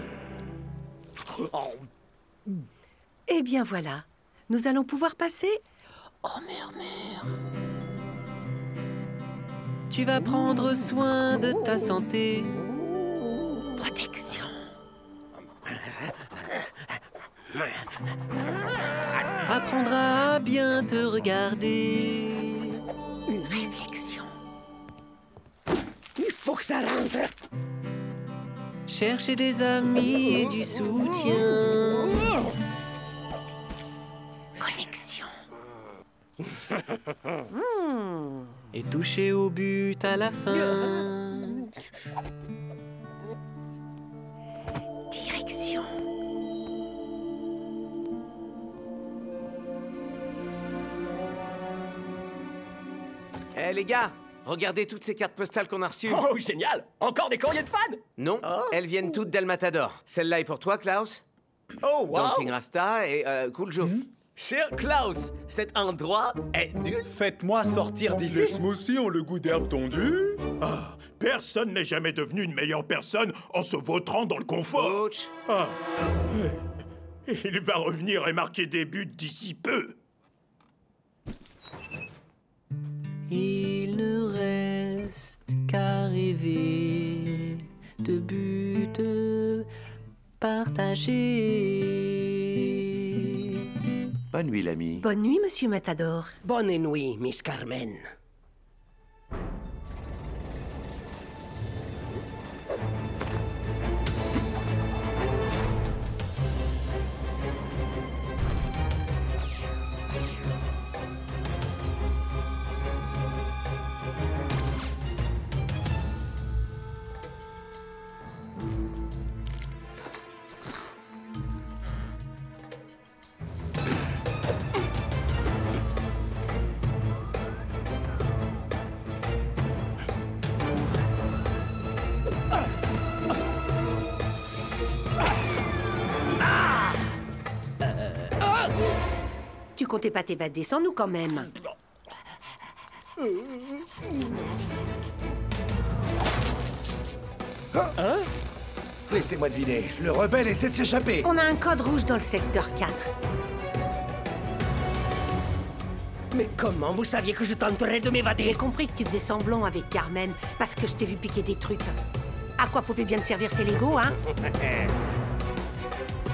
Eh bien voilà, nous allons pouvoir passer au murmure. Tu vas prendre soin de ta santé. Protection. Apprendras à bien te regarder. Réflexion. Il faut que ça rentre. Chercher des amis et du soutien. Connexion. Et toucher au but à la fin. Direction. Eh les gars, regardez toutes ces cartes postales qu'on a reçues. Oh, génial! Encore des courriers de fans? Non, elles viennent toutes d'El Matador. Celle-là est pour toi, Klaus. Oh, wow! Dancing Rasta et Cool Joe. Cher Klaus, cet endroit est nul. Faites-moi sortir d'ici. Les smoothies ont le goût d'herbe tondue. Ah, personne n'est jamais devenu une meilleure personne en se vautrant dans le confort. Coach. Ah. Il va revenir et marquer des buts d'ici peu. Il ne reste qu'à rêver de buts partagés. Bonne nuit, l'ami. Bonne nuit, monsieur Matador. Bonne nuit, Miss Carmen. Tu comptais pas t'évader sans nous quand même. Hein? Laissez-moi deviner. Le rebelle essaie de s'échapper. On a un code rouge dans le secteur 4. Mais comment vous saviez que je tenterais de m'évader? J'ai compris que tu faisais semblant avec Carmen parce que je t'ai vu piquer des trucs. À quoi pouvaient bien te servir ces Legos, hein?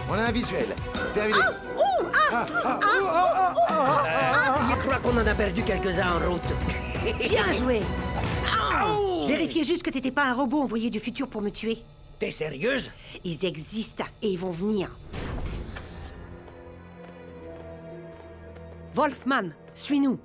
On a un visuel. Terminé. Ah! Oh! Ah! Je crois qu'on en a perdu quelques-uns en route. Bien joué. Je vérifiais juste que t'étais pas un robot envoyé du futur pour me tuer. T'es sérieuse? Ils existent et ils vont venir. Wolfman, suis-nous.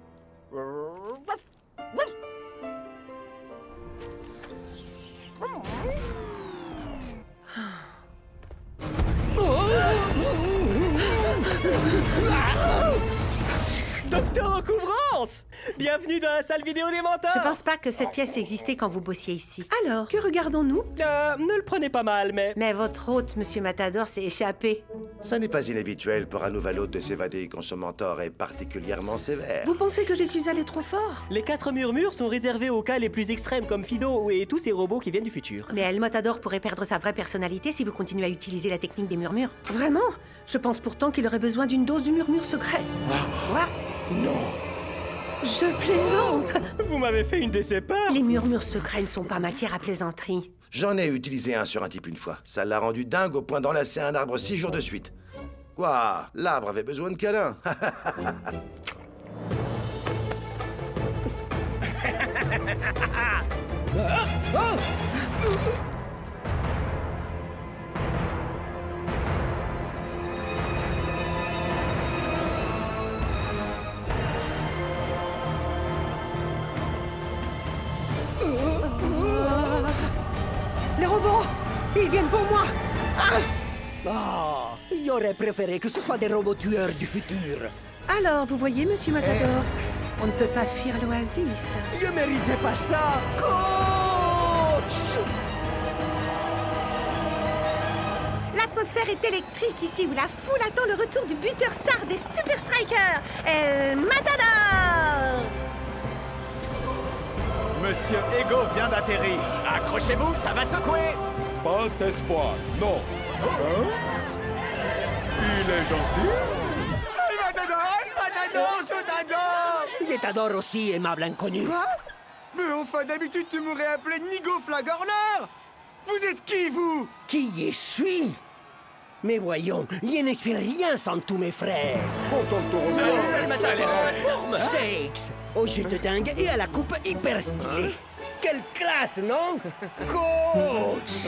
Docteur Encouvrance! Bienvenue dans la salle vidéo des mentors! Je pense pas que cette pièce existait quand vous bossiez ici. Alors, que regardons-nous? Ne le prenez pas mal, mais... Mais votre hôte, Monsieur Matador, s'est échappé. Ça n'est pas inhabituel pour un nouvel hôte de s'évader quand son mentor est particulièrement sévère. Vous pensez que je suis allé trop fort? Les 4 murmures sont réservés aux cas les plus extrêmes comme Fido et tous ces robots qui viennent du futur. Mais El Matador pourrait perdre sa vraie personnalité si vous continuez à utiliser la technique des murmures. Vraiment? Je pense pourtant qu'il aurait besoin d'une dose du murmure secret. Quoi? Non. Je plaisante. Vous m'avez fait une de ces peurs. Les murmures secrets ne sont pas matière à plaisanterie. J'en ai utilisé un sur un type une fois. Ça l'a rendu dingue au point d'enlacer un arbre 6 jours de suite. Quoi? L'arbre avait besoin de câlin. Les robots, ils viennent pour moi. J'aurais préféré que ce soit des robots tueurs du futur. Alors, vous voyez, Monsieur Matador, on ne peut pas fuir l'oasis. Je méritais pas ça, coach! L'atmosphère est électrique ici où la foule attend le retour du buteur star des Super Strikers, El Matador! Monsieur Ego vient d'atterrir. Accrochez-vous, ça va secouer. Pas cette fois, non. Hein? Il est gentil. Je t'adore! Je t'adore aussi, aimable inconnu. Quoi? Mais enfin, d'habitude, tu m'aurais appelé Nigo Flagorner. Vous êtes qui, vous? Qui je suis? Mais voyons, je ne suis rien sans tous mes frères. Content de te revoir. Sakes, au jeu de dingue et à la coupe hyper stylée. Quelle classe, non? Coach!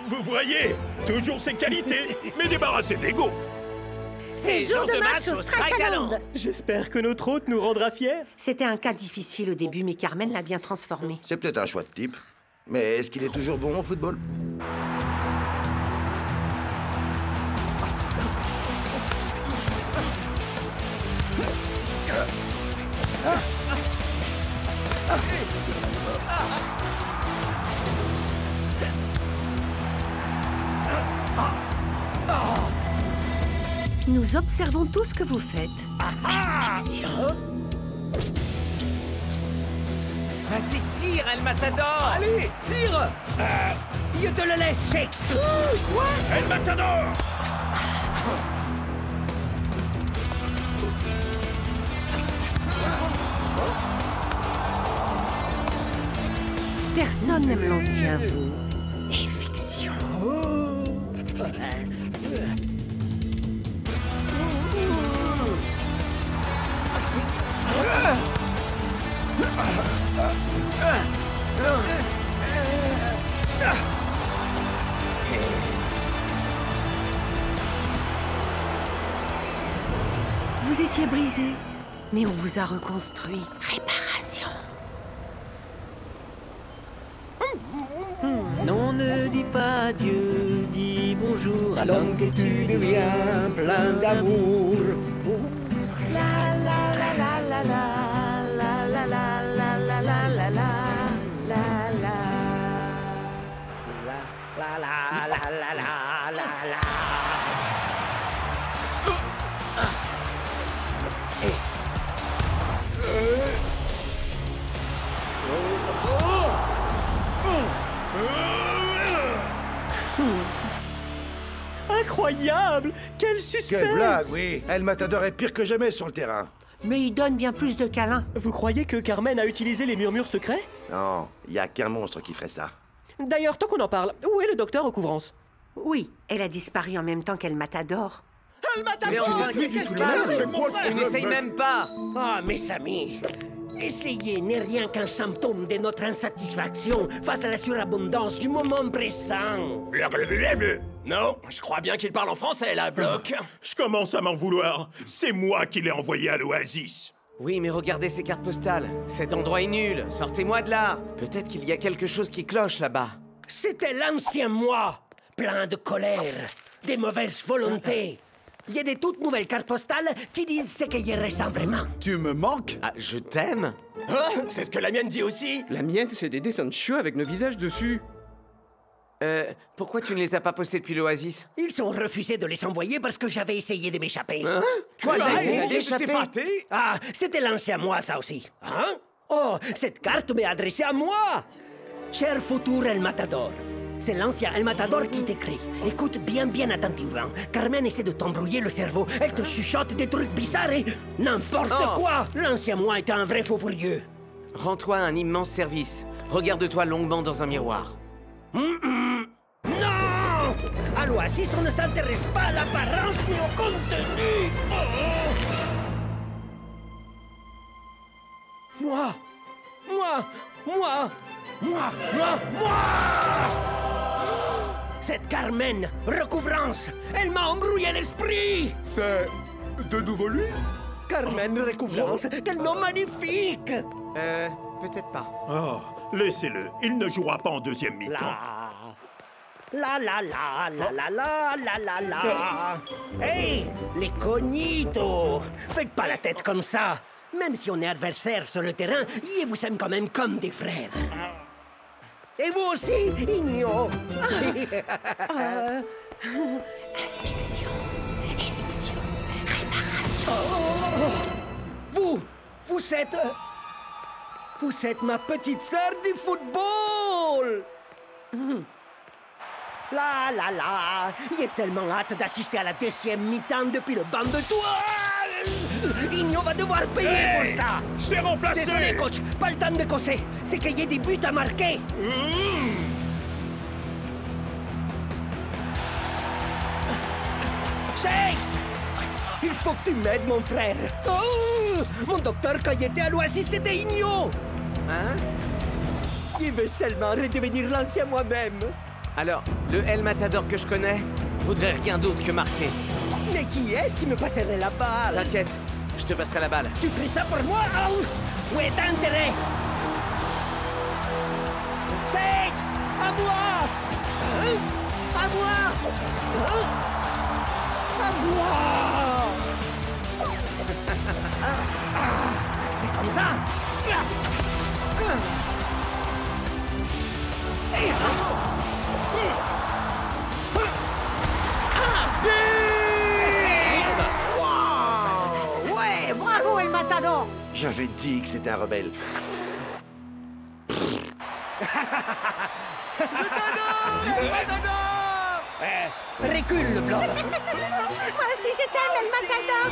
Vous voyez, toujours ses qualités, mais débarrassé d'ego. C'est jour de match au Strikeland. J'espère que notre hôte nous rendra fiers. C'était un cas difficile au début, mais Carmen l'a bien transformé. C'est peut-être un choix de type. Mais est-ce qu'il est toujours bon au football? Nous observons tout ce que vous faites. Inspection. Vas-y, tire, El Matador. Allez, tire! Je te le laisse, Shakes. El Matador! Personne n'aime l'ancien vous. Et fiction. Vous étiez brisé, mais on vous a reconstruit. Réparation. Non, ne dis pas adieu, dis bonjour à l'homme que tu deviens, plein d'amour. La la la la la la la la la la la la la la la la la. Incroyable! Quel suspense! Quelle blague, oui! El Matador est pire que jamais sur le terrain. Mais il donne bien plus de câlins. Vous croyez que Carmen a utilisé les murmures secrets? Non, il y a qu'un monstre qui ferait ça. D'ailleurs, tant qu'on en parle, où est le docteur Encouvrance? Oui, elle a disparu en même temps qu'elle Matador. Mais enfin, qu'est-ce qui se passe? Tu n'essayes même pas. Ah, mes amis, essayer n'est rien qu'un symptôme de notre insatisfaction face à la surabondance du moment présent. Non, je crois bien qu'il parle en français, là, Bloc. Je commence à m'en vouloir. C'est moi qui l'ai envoyé à l'Oasis. Oui, mais regardez ces cartes postales. Cet endroit est nul. Sortez-moi de là. Peut-être qu'il y a quelque chose qui cloche là-bas. C'était l'ancien moi, plein de colère, des mauvaises volontés. Il y a des toutes nouvelles cartes postales qui disent ce qu'il y ressent vraiment. Tu me manques? Ah, je t'aime. Ah, c'est ce que la mienne dit aussi. La mienne, c'est des dessins de chiots avec nos visages dessus. Pourquoi tu ne les as pas postés depuis l'Oasis? Ils ont refusé de les envoyer parce que j'avais essayé de m'échapper. Hein? Quoi, t'as essayé d'échapper? Ah, c'était l'ancien moi, ça aussi. Hein? Oh, cette carte m'est adressée à moi. Cher futur El Matador, c'est l'ancien El Matador qui t'écrit. Écoute bien attentivement. Carmen essaie de t'embrouiller le cerveau. Elle te chuchote des trucs bizarres et... N'importe quoi. L'ancien moi est un vrai faux furieux. Rends-toi un immense service. Regarde-toi longuement dans un miroir. Non! À l'Oasis, on ne s'intéresse pas à l'apparence ni au contenu. Moi! Cette Carmen, recouvrance, elle m'a embrouillé l'esprit. C'est de nouveau lui? Carmen, recouvrance, quel nom magnifique. Peut-être pas. Oh, laissez-le. Il ne jouera pas en deuxième mi-temps. La. Hey, les cognitos! Faites pas la tête comme ça. Même si on est adversaires sur le terrain, ils vous aiment quand même comme des frères. Et vous aussi, Igno. Inspection, éviction, réparation. Vous êtes ma petite sœur du football. J'ai tellement hâte d'assister à la deuxième mi-temps depuis le banc de toile. Igno va devoir payer pour ça. Je t'ai remplacé. Désolé, coach, pas le temps de causer. C'est qu'il y a des buts à marquer. Shakes! Il faut que tu m'aides, mon frère. Oh! Mon docteur, quand il était à l'Oasis, c'était Igno. Hein? Il veut seulement redevenir l'ancien moi-même. Alors, le El Matador que je connais voudrait rien d'autre que marquer. Mais qui est-ce qui me passerait la balle? T'inquiète, je te passerai la balle. Tu ferais ça pour moi? Oh! Où est intérêt? Shakes! À moi! Hein? À moi! Hein? À moi! C'est comme ça! Ouais, bravo El Matador. J'avais dit que c'était un rebelle. Recule le blanc. Moi aussi, je t'aime, El Matador.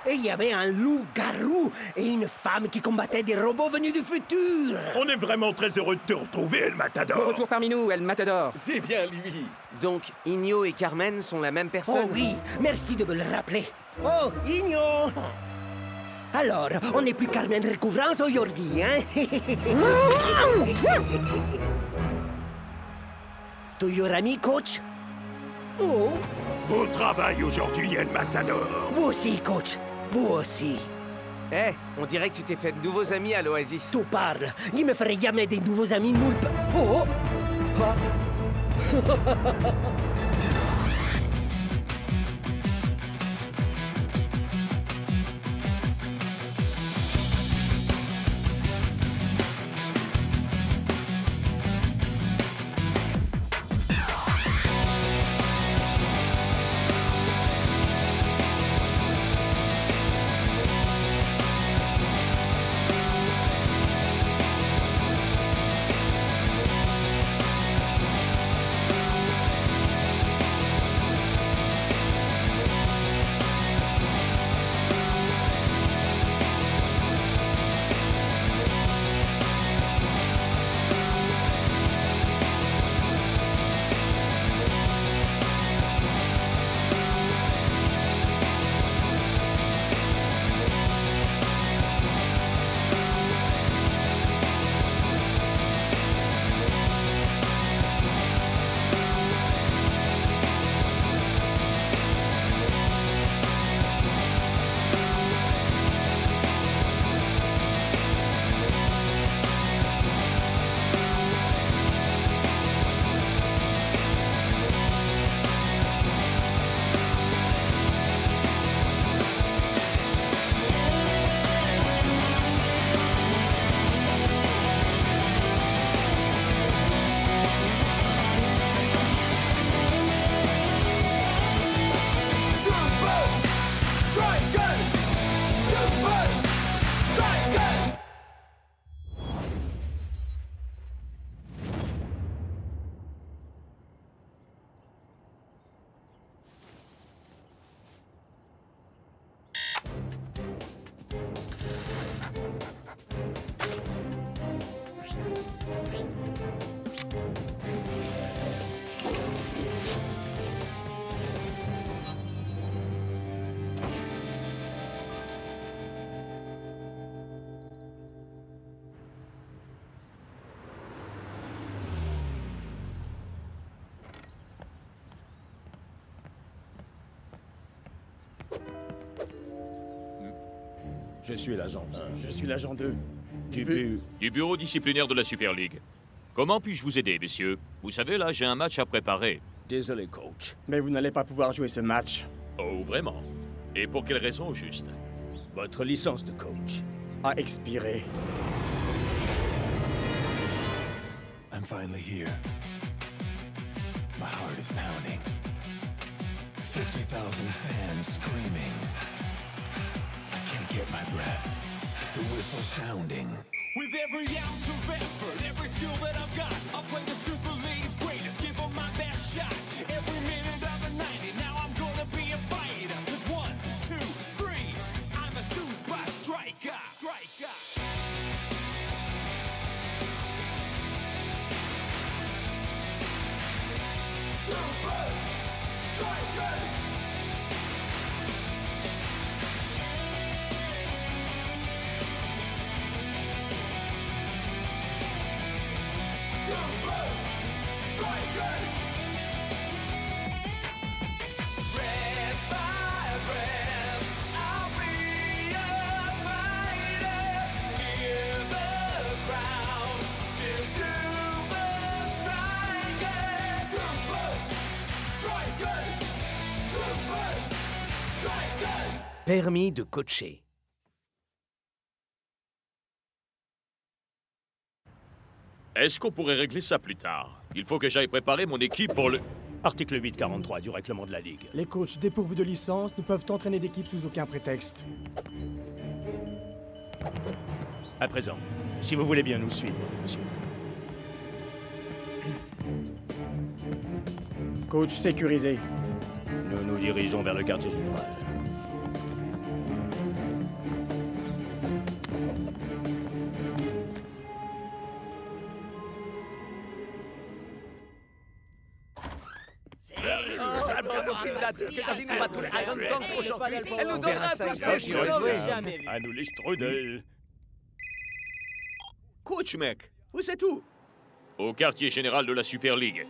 Et il y avait un loup-garou et une femme qui combattaient des robots venus du futur. On est vraiment très heureux de te retrouver, El Matador. Retour parmi nous, El Matador. C'est bien lui. Donc, Igno et Carmen sont la même personne? Oh oui, merci de me le rappeler. Oh, Igno! Alors, on n'est plus Carmen Recouvrance aujourd'hui, hein? Toujours ami, coach? Oh! Beau travail aujourd'hui, El Matador. Vous aussi, coach. Vous aussi. Eh, on dirait que tu t'es fait de nouveaux amis à l'Oasis. Tu parles. Il me ferait jamais des nouveaux amis nulle part. Oh! Je suis l'agent 1, je suis l'agent 2. Du bureau disciplinaire de la Super League. Comment puis-je vous aider, messieurs? Vous savez, là, j'ai un match à préparer. Désolé, coach, mais vous n'allez pas pouvoir jouer ce match. Oh, vraiment? Et pour quelle raison, au juste? Votre licence de coach a expiré. I'm finally here. My heart is pounding. 50,000 fans screaming. I can't get my breath. The whistle sounding. With every ounce of effort, every skill that I've got, I'll play the Super League's greatest, give them my best shot. Every minute of the 90, now I'm gonna be a fighter. 'Cause 1, 2, 3, I'm a super striker. Super Strikers! Super Strikers! Red by red, I'll be a fighter. Hear the crowd, cheer Super Strikers! Super Strikers! Super Strikers! Permis de coacher. Est-ce qu'on pourrait régler ça plus tard? Il faut que j'aille préparer mon équipe pour le... Article 843 du règlement de la Ligue. Les coachs dépourvus de licence ne peuvent entraîner d'équipe sous aucun prétexte. À présent, si vous voulez bien nous suivre, monsieur. Coach sécurisé. Nous nous dirigeons vers le quartier général. Elle nous donnera tout ça. À nous les strudels. Coach, mec, vous êtes où? Au quartier général de la Super League.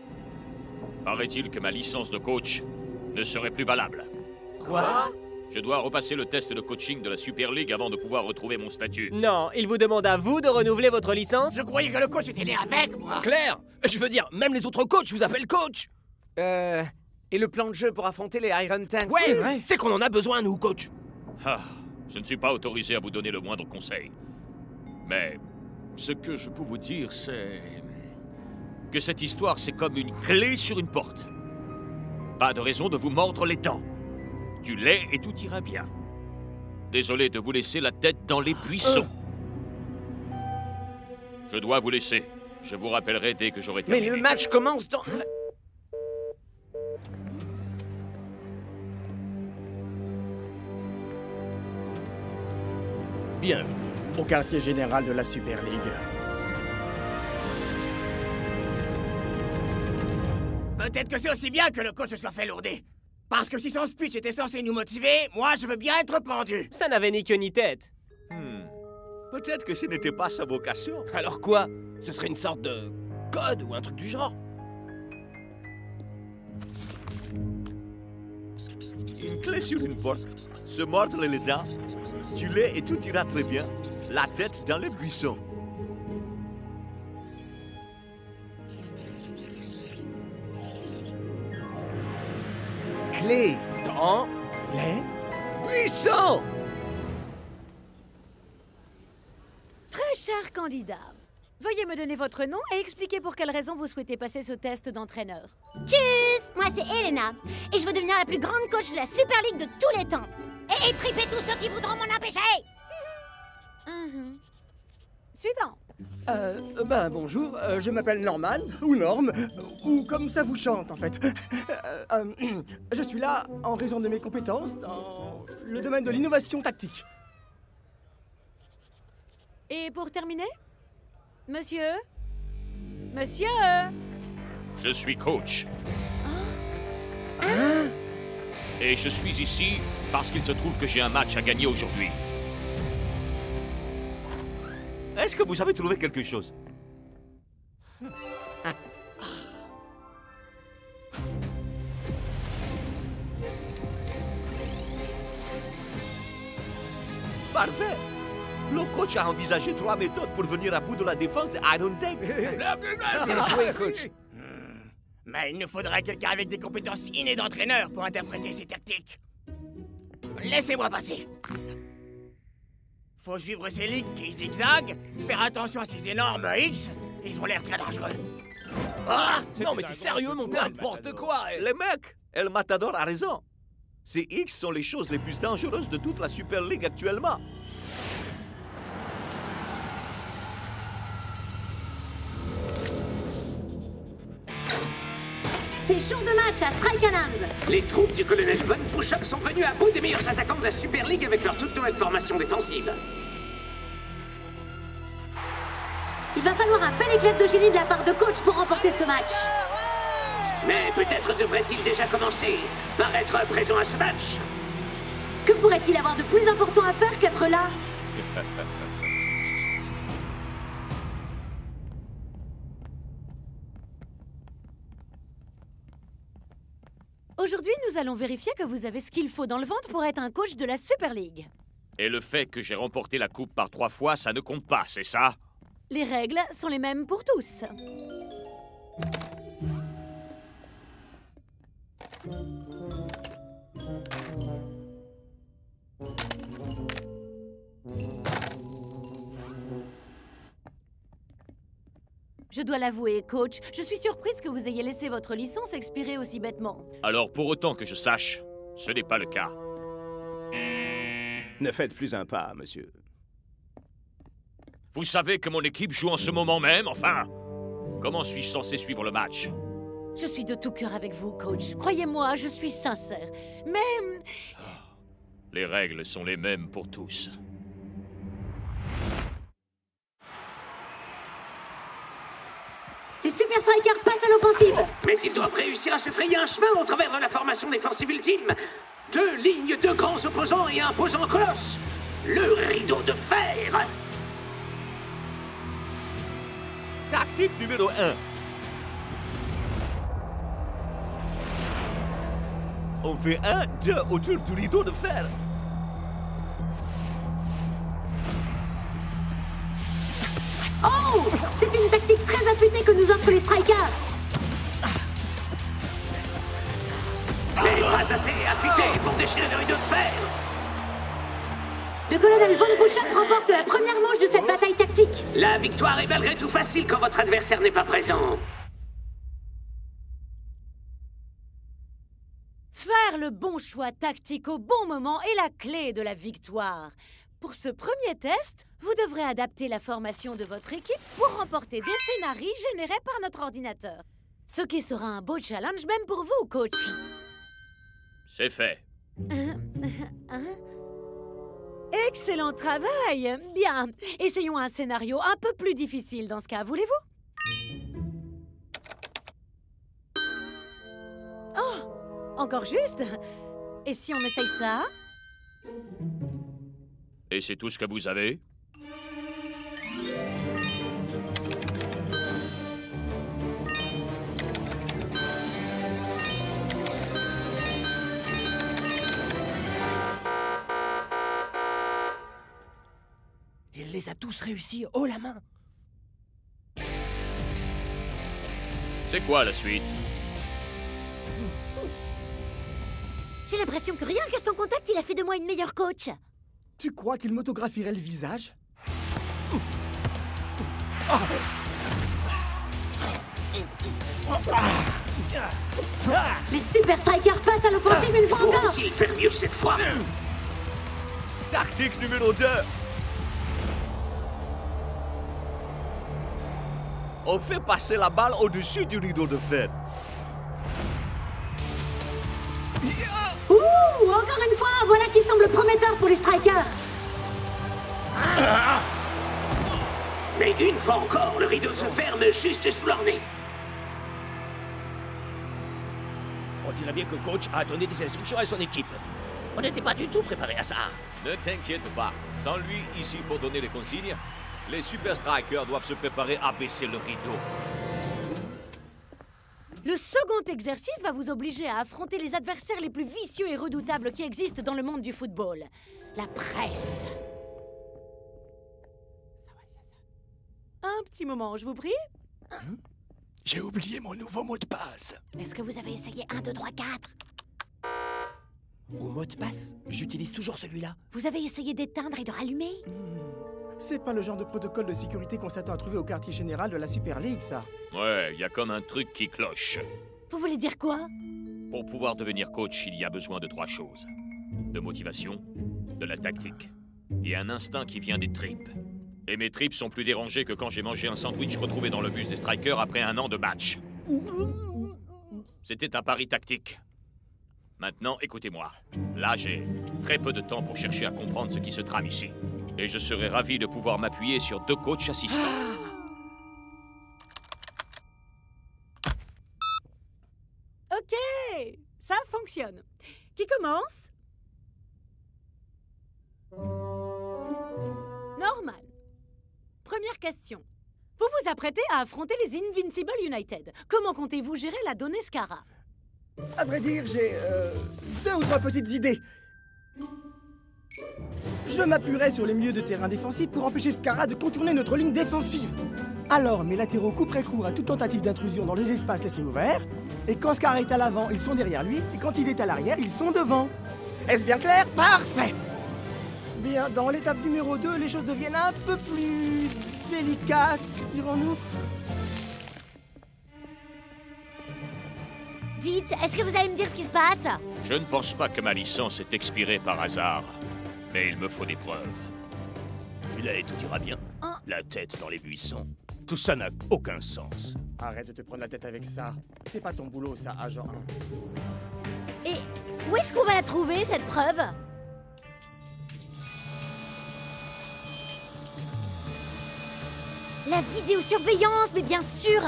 Paraît-il que ma licence de coach ne serait plus valable. Quoi? Je dois repasser le test de coaching de la Super League avant de pouvoir retrouver mon statut. Non, il vous demande à vous de renouveler votre licence? Je croyais que le coach était né avec, moi. Claire, je veux dire, même les autres coachs vous appellent coach. Et le plan de jeu pour affronter les Iron Tanks? Ouais, c'est vrai. C'est qu'on en a besoin, nous, coach. Ah, je ne suis pas autorisé à vous donner le moindre conseil. Mais ce que je peux vous dire, c'est que cette histoire, c'est comme une clé sur une porte. Pas de raison de vous mordre les dents. Du lait et tout ira bien. Désolé de vous laisser la tête dans les buissons. Je dois vous laisser. Je vous rappellerai dès que j'aurai terminé. Mais le match commence dans... Bienvenue au quartier général de la Super League. Peut-être que c'est aussi bien que le coach soit fait lourder. Parce que si son speech était censé nous motiver, moi je veux bien être pendu. Ça n'avait ni queue ni tête. Peut-être que ce n'était pas sa vocation. Alors quoi? Ce serait une sorte de code ou un truc du genre? Une clé sur une porte, se mordre les dents, du lait et tout ira très bien. La tête dans les buissons. Clé dans les buissons. Très cher candidat, veuillez me donner votre nom et expliquer pour quelle raison vous souhaitez passer ce test d'entraîneur. Tchuss! Moi, c'est Elena. Et je veux devenir la plus grande coach de la Super League de tous les temps. Et étriper tous ceux qui voudront m'en empêcher. Suivant. Bonjour, je m'appelle Norman, ou Norm, ou comme ça vous chante en fait. Je suis là en raison de mes compétences dans le domaine de l'innovation tactique. Et pour terminer, monsieur? Monsieur? Je suis coach. Et je suis ici parce qu'il se trouve que j'ai un match à gagner aujourd'hui. Est-ce que vous avez trouvé quelque chose? Parfait. Le coach a envisagé 3 méthodes pour venir à bout de la défense de Iron Tank. Bien joué, coach. Mais il nous faudra quelqu'un avec des compétences innées d'entraîneur pour interpréter ces tactiques. Laissez-moi passer. Faut suivre ces lignes qui zigzaguent, faire attention à ces énormes X. Ils ont l'air très dangereux. Ah! Non mais t'es sérieux, mon gars? N'importe quoi! Les mecs, El Matador a raison. Ces X sont les choses les plus dangereuses de toute la Super League actuellement. C'est jour de match à Strike Island. Les troupes du colonel Von Push-Up sont venues à bout des meilleurs attaquants de la Super League avec leur toute nouvelle formation défensive. Il va falloir un bel éclair de génie de la part de coach pour remporter ce match. Mais peut-être devrait-il déjà commencer par être présent à ce match. Que pourrait-il avoir de plus important à faire qu'être là? Aujourd'hui, nous allons vérifier que vous avez ce qu'il faut dans le ventre pour être un coach de la Super League. Et le fait que j'ai remporté la coupe par 3 fois, ça ne compte pas, c'est ça? Les règles sont les mêmes pour tous. Je dois l'avouer, coach, je suis surprise que vous ayez laissé votre licence expirer aussi bêtement. Alors, pour autant que je sache, ce n'est pas le cas. Ne faites plus un pas, monsieur. Vous savez que mon équipe joue en ce moment même, enfin? Comment suis-je censé suivre le match? Je suis de tout cœur avec vous, coach. Croyez-moi, je suis sincère. Mais... Les règles sont les mêmes pour tous. Les Super Strikers passent à l'offensive. Mais ils doivent réussir à se frayer un chemin au travers de la formation défensive ultime. 2 lignes de grands opposants et un imposant colosse. Le rideau de fer. Tactique numéro 1. On fait 1, 2 autour du rideau de fer. Oh! C'est une tactique très affûtée que nous offrent les Strikers. Mais pas assez affûté pour déchirer le rideau de fer. Le colonel Von Push-Up remporte la première manche de cette bataille tactique. La victoire est malgré tout facile quand votre adversaire n'est pas présent. Faire le bon choix tactique au bon moment est la clé de la victoire. Pour ce premier test, vous devrez adapter la formation de votre équipe pour remporter des scénarios générés par notre ordinateur. Ce qui sera un beau challenge même pour vous, coach. C'est fait. Excellent travail. Bien, essayons un scénario un peu plus difficile dans ce cas, voulez-vous? Oh, encore juste. Et si on essaye ça? Et c'est tout ce que vous avez? Il les a tous réussis haut la main. C'est quoi la suite? J'ai l'impression que rien qu'à son contact, il a fait de moi une meilleure coach. Tu crois qu'il m'autographierait le visage? Les Super Strikers passent à l'offensive une fois encore. Pourront-ils faire mieux cette fois? Tactique numéro 2. On fait passer la balle au-dessus du rideau de fer. Ouh, encore une fois, voilà qui semble prometteur pour les Strikers. Mais une fois encore, le rideau se ferme juste sous leur nez. On dirait bien que le coach a donné des instructions à son équipe. On n'était pas du tout préparé à ça. Ne t'inquiète pas. Sans lui ici pour donner les consignes, les Super Strikers doivent se préparer à baisser le rideau. Le second exercice va vous obliger à affronter les adversaires les plus vicieux et redoutables qui existent dans le monde du football. La presse. Un petit moment, je vous prie. J'ai oublié mon nouveau mot de passe. Est-ce que vous avez essayé 1, 2, 3, 4? Ou mot de passe, j'utilise toujours celui-là. Vous avez essayé d'éteindre et de rallumer? C'est pas le genre de protocole de sécurité qu'on s'attend à trouver au quartier général de la Super League, ça. Ouais, il y a comme un truc qui cloche. Vous voulez dire quoi? Pour pouvoir devenir coach, il y a besoin de 3 choses. De motivation, de la tactique, et un instinct qui vient des tripes. Et mes tripes sont plus dérangées que quand j'ai mangé un sandwich retrouvé dans le bus des Strikers après 1 an de match. C'était un pari tactique. Maintenant, écoutez-moi. Là, j'ai très peu de temps pour chercher à comprendre ce qui se trame ici. Et je serais ravi de pouvoir m'appuyer sur 2 coachs assistants. Ok, ça fonctionne. Qui commence? Norman. Première question. Vous vous apprêtez à affronter les Invincible United. Comment comptez-vous gérer la donnée Scara? À vrai dire, j'ai 2 ou 3 petites idées. Je m'appuierai sur les milieux de terrain défensifs pour empêcher Scara de contourner notre ligne défensive. Alors, mes latéraux couperaient court à toute tentative d'intrusion dans les espaces laissés ouverts. Et quand Scara est à l'avant, ils sont derrière lui. Et quand il est à l'arrière, ils sont devant. Est-ce bien clair? Parfait! Bien, dans l'étape numéro 2, les choses deviennent un peu plus délicates, dirons-nous. Dites, est-ce que vous allez me dire ce qui se passe? Je ne pense pas que ma licence est expirée par hasard. Mais il me faut des preuves. Tu l'as et tout ira bien. La tête dans les buissons. Tout ça n'a aucun sens. Arrête de te prendre la tête avec ça. C'est pas ton boulot, ça, agent 1. Et où est-ce qu'on va la trouver, cette preuve? La vidéosurveillance, mais bien sûr!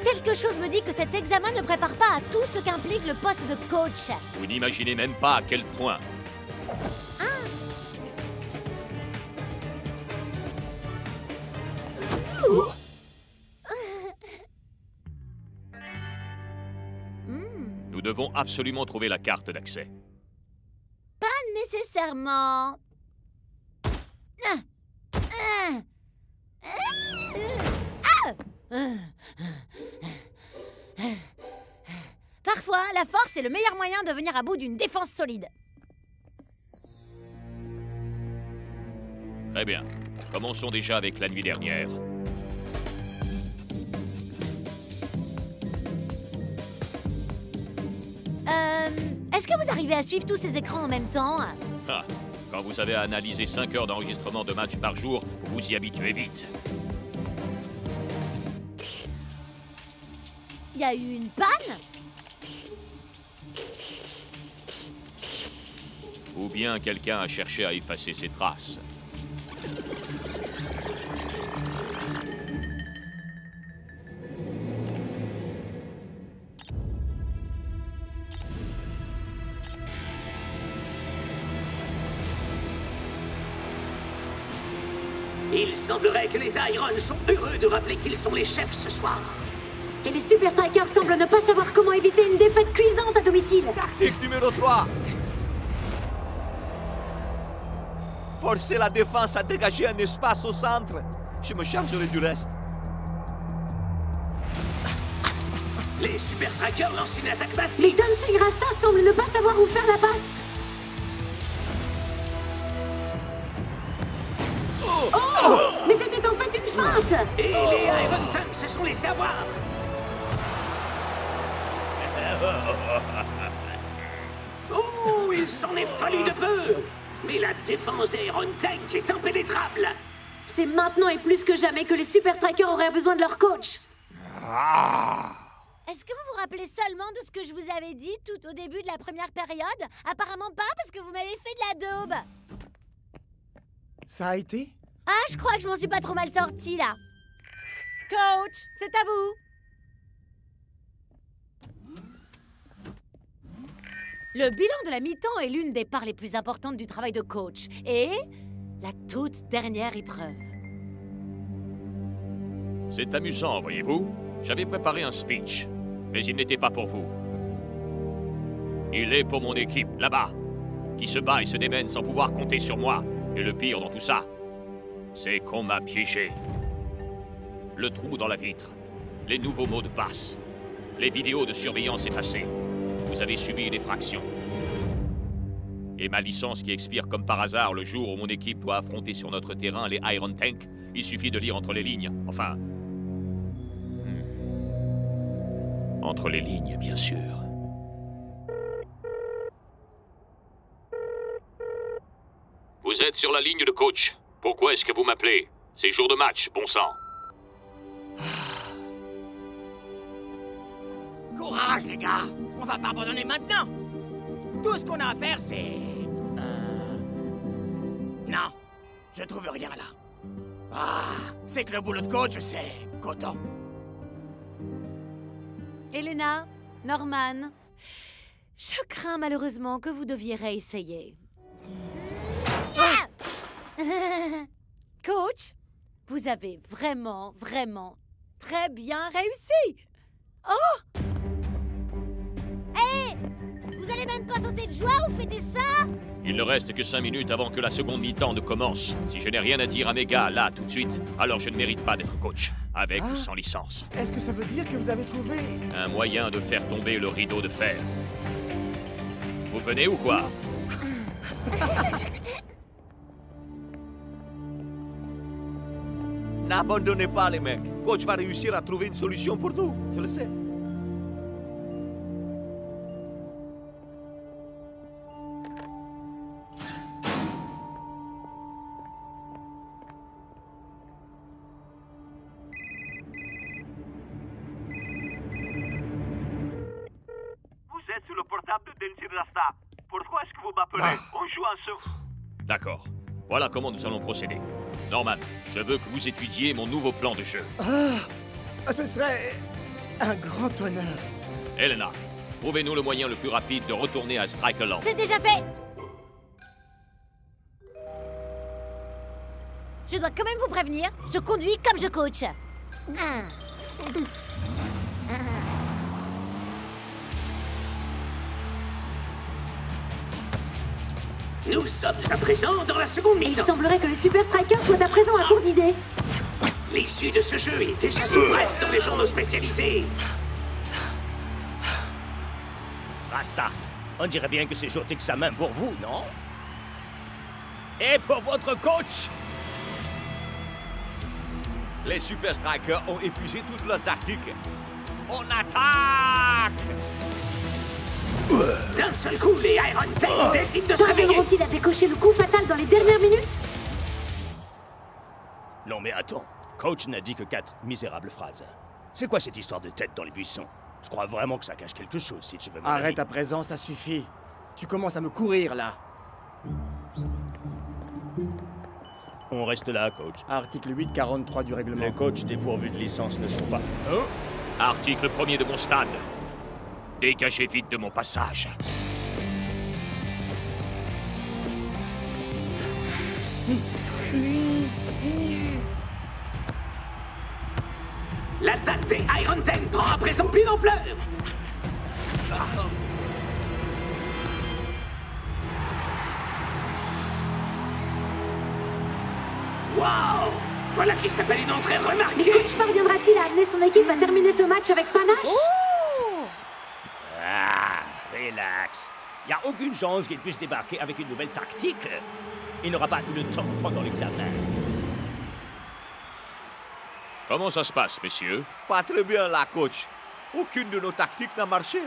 Quelque chose me dit que cet examen ne prépare pas à tout ce qu'implique le poste de coach. Vous n'imaginez même pas à quel point. Nous devons absolument trouver la carte d'accès. Pas nécessairement. Parfois, la force est le meilleur moyen de venir à bout d'une défense solide. Très bien. Commençons déjà avec la nuit dernière. Est-ce que vous arrivez à suivre tous ces écrans en même temps? Ah, quand vous avez analysé 5 heures d'enregistrement de matchs par jour, vous vous y habituez vite. Il y a eu une panne? Ou bien quelqu'un a cherché à effacer ses traces. Il semblerait que les Irons sont heureux de rappeler qu'ils sont les chefs ce soir. Et les Super Strikers semblent ne pas savoir comment éviter une défaite cuisante à domicile. Tactique numéro 3. Forcer la défense à dégager un espace au centre. Je me chargerai du reste. Les Super Strikers lancent une attaque massive. Les Dancing Rastas semblent ne pas savoir où faire la passe. Oh! Mais c'était en fait une feinte. Et les Iron Tanks se sont laissés avoir. Oh, il s'en est fallu de peu. Mais la défense des Iron Tanks est impénétrable. C'est maintenant et plus que jamais que les Super Strikers auraient besoin de leur coach. Est-ce que vous vous rappelez seulement de ce que je vous avais dit tout au début de la première période? Apparemment pas, parce que vous m'avez fait de la daube. Ça a été? Ah, je crois que je m'en suis pas trop mal sortie, là. Coach, c'est à vous. Le bilan de la mi-temps est l'une des parts les plus importantes du travail de coach. Et la toute dernière épreuve. C'est amusant, voyez-vous. J'avais préparé un speech, mais il n'était pas pour vous. Il est pour mon équipe, là-bas. qui se bat et se démène sans pouvoir compter sur moi. Et le pire dans tout ça, c'est qu'on m'a piégé. Le trou dans la vitre, les nouveaux mots de passe, les vidéos de surveillance effacées. Vous avez subi une effraction. Et ma licence qui expire comme par hasard le jour où mon équipe doit affronter sur notre terrain les Iron Tank, il suffit de lire entre les lignes. Enfin... entre les lignes, bien sûr. Vous êtes sur la ligne de coach. Pourquoi est-ce que vous m'appelez? C'est jour de match, bon sang. Courage, les gars! On va pas abandonner maintenant! Tout ce qu'on a à faire, c'est... Non, je trouve rien là. Ah, c'est que le boulot de coach, c'est coton. Elena, Norman, je crains malheureusement que vous deviez réessayer. Ah! Coach, vous avez vraiment très bien réussi. Oh! Hé! Vous allez même pas sauter de joie ou fêter ça? Il ne reste que 5 minutes avant que la seconde mi-temps ne commence. Si je n'ai rien à dire à mes gars, là, tout de suite, alors je ne mérite pas d'être coach. Avec ou sans licence. Est-ce que ça veut dire que vous avez trouvé... un moyen de faire tomber le rideau de fer. Vous venez ou quoi? N'abandonnez pas, les mecs. Coach va réussir à trouver une solution pour nous, je le sais. Sur le portable de Denzil Rasta. Pourquoi est-ce que vous m'appelez? On joue ensemble. D'accord. Voilà comment nous allons procéder. Norman, je veux que vous étudiez mon nouveau plan de jeu. Ce serait un grand honneur. Elena, trouvez-nous le moyen le plus rapide de retourner à Strikerland. C'est déjà fait! Je dois quand même vous prévenir, je conduis comme je coach. Nous sommes à présent dans la seconde mi-temps. Il semblerait que les Super Strikers soient à présent à court d'idées. L'issue de ce jeu est déjà sous presse dans les journaux spécialisés. Rasta, on dirait bien que c'est jour d'examen pour vous, non? Et pour votre coach? Les Super Strikers ont épuisé toute leur tactique. On attaque! D'un seul coup, les Iron Tank décident de se réveiller. Parviendront-ils à décocher le coup fatal dans les dernières minutes? Non mais attends, coach n'a dit que 4 misérables phrases. C'est quoi cette histoire de tête dans les buissons? Je crois vraiment que ça cache quelque chose, si tu veux mon Arrête avis. à présent, ça suffit. Tu commences à me courir, là. On reste là, coach. Article 843 du règlement. Les coachs dépourvus de licence ne sont pas... Oh! Article 1er de mon stade. Dégagez vite de mon passage. L'attaque des Iron Tank prend à présent plus d'ampleur. Waouh! Voilà qui s'appelle une entrée remarquée. Le coach parviendra-t-il à amener son équipe à terminer ce match avec panache? Ah, relax. Il n'y a aucune chance qu'il puisse débarquer avec une nouvelle tactique. Il n'aura pas eu le temps pendant l'examen. Comment ça se passe, messieurs? Pas très bien là, coach. Aucune de nos tactiques n'a marché.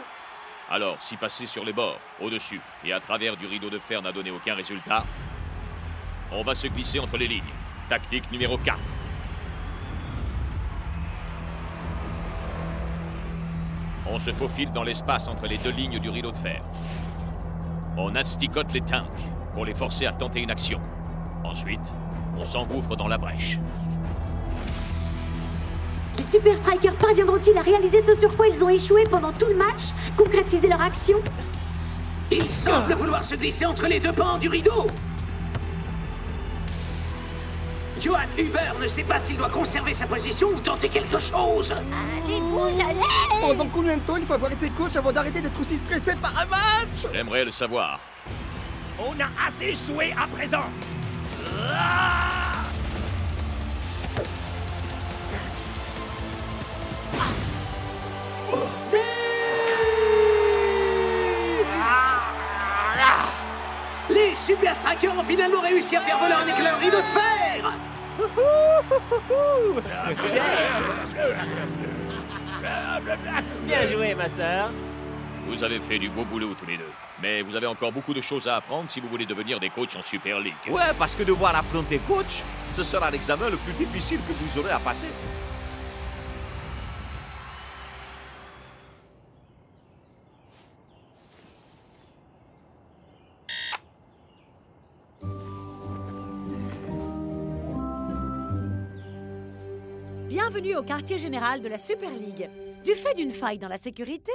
Alors, si passer sur les bords, au-dessus et à travers du rideau de fer n'a donné aucun résultat, on va se glisser entre les lignes. Tactique numéro 4. On se faufile dans l'espace entre les deux lignes du rideau de fer. On asticote les tanks pour les forcer à tenter une action. Ensuite, on s'engouffre dans la brèche. Les Super Strikers parviendront-ils à réaliser ce sur quoi ils ont échoué pendant tout le match? Concrétiser leur action? Ils semblent vouloir se glisser entre les deux pans du rideau. Johan Huber ne sait pas s'il doit conserver sa position ou tenter quelque chose. Allez, bouge, allez! Pendant combien de temps il faut avoir été coach avant d'arrêter d'être aussi stressé par un match? J'aimerais le savoir. On a assez joué à présent. Les Super Strikers ont finalement réussi à faire voler en éclats un rideau de fer. Bien joué, ma sœur. Vous avez fait du beau boulot tous les deux. Mais vous avez encore beaucoup de choses à apprendre si vous voulez devenir des coachs en Super League. Ouais, parce que devoir affronter coach, ce sera l'examen le plus difficile que vous aurez à passer. Bienvenue au quartier général de la Super League. Du fait d'une faille dans la sécurité,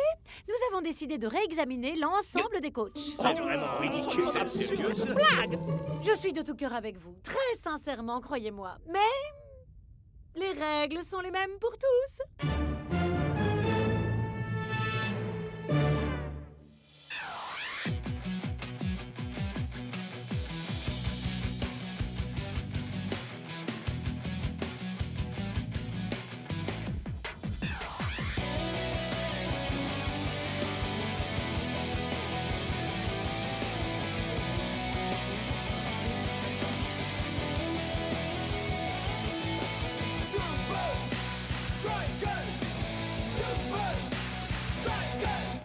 nous avons décidé de réexaminer l'ensemble des coachs. C'est vraiment ridicule, c'est sérieux. Blague! Je suis de tout cœur avec vous, très sincèrement, croyez-moi. Mais les règles sont les mêmes pour tous. Strikers! Super Strikers!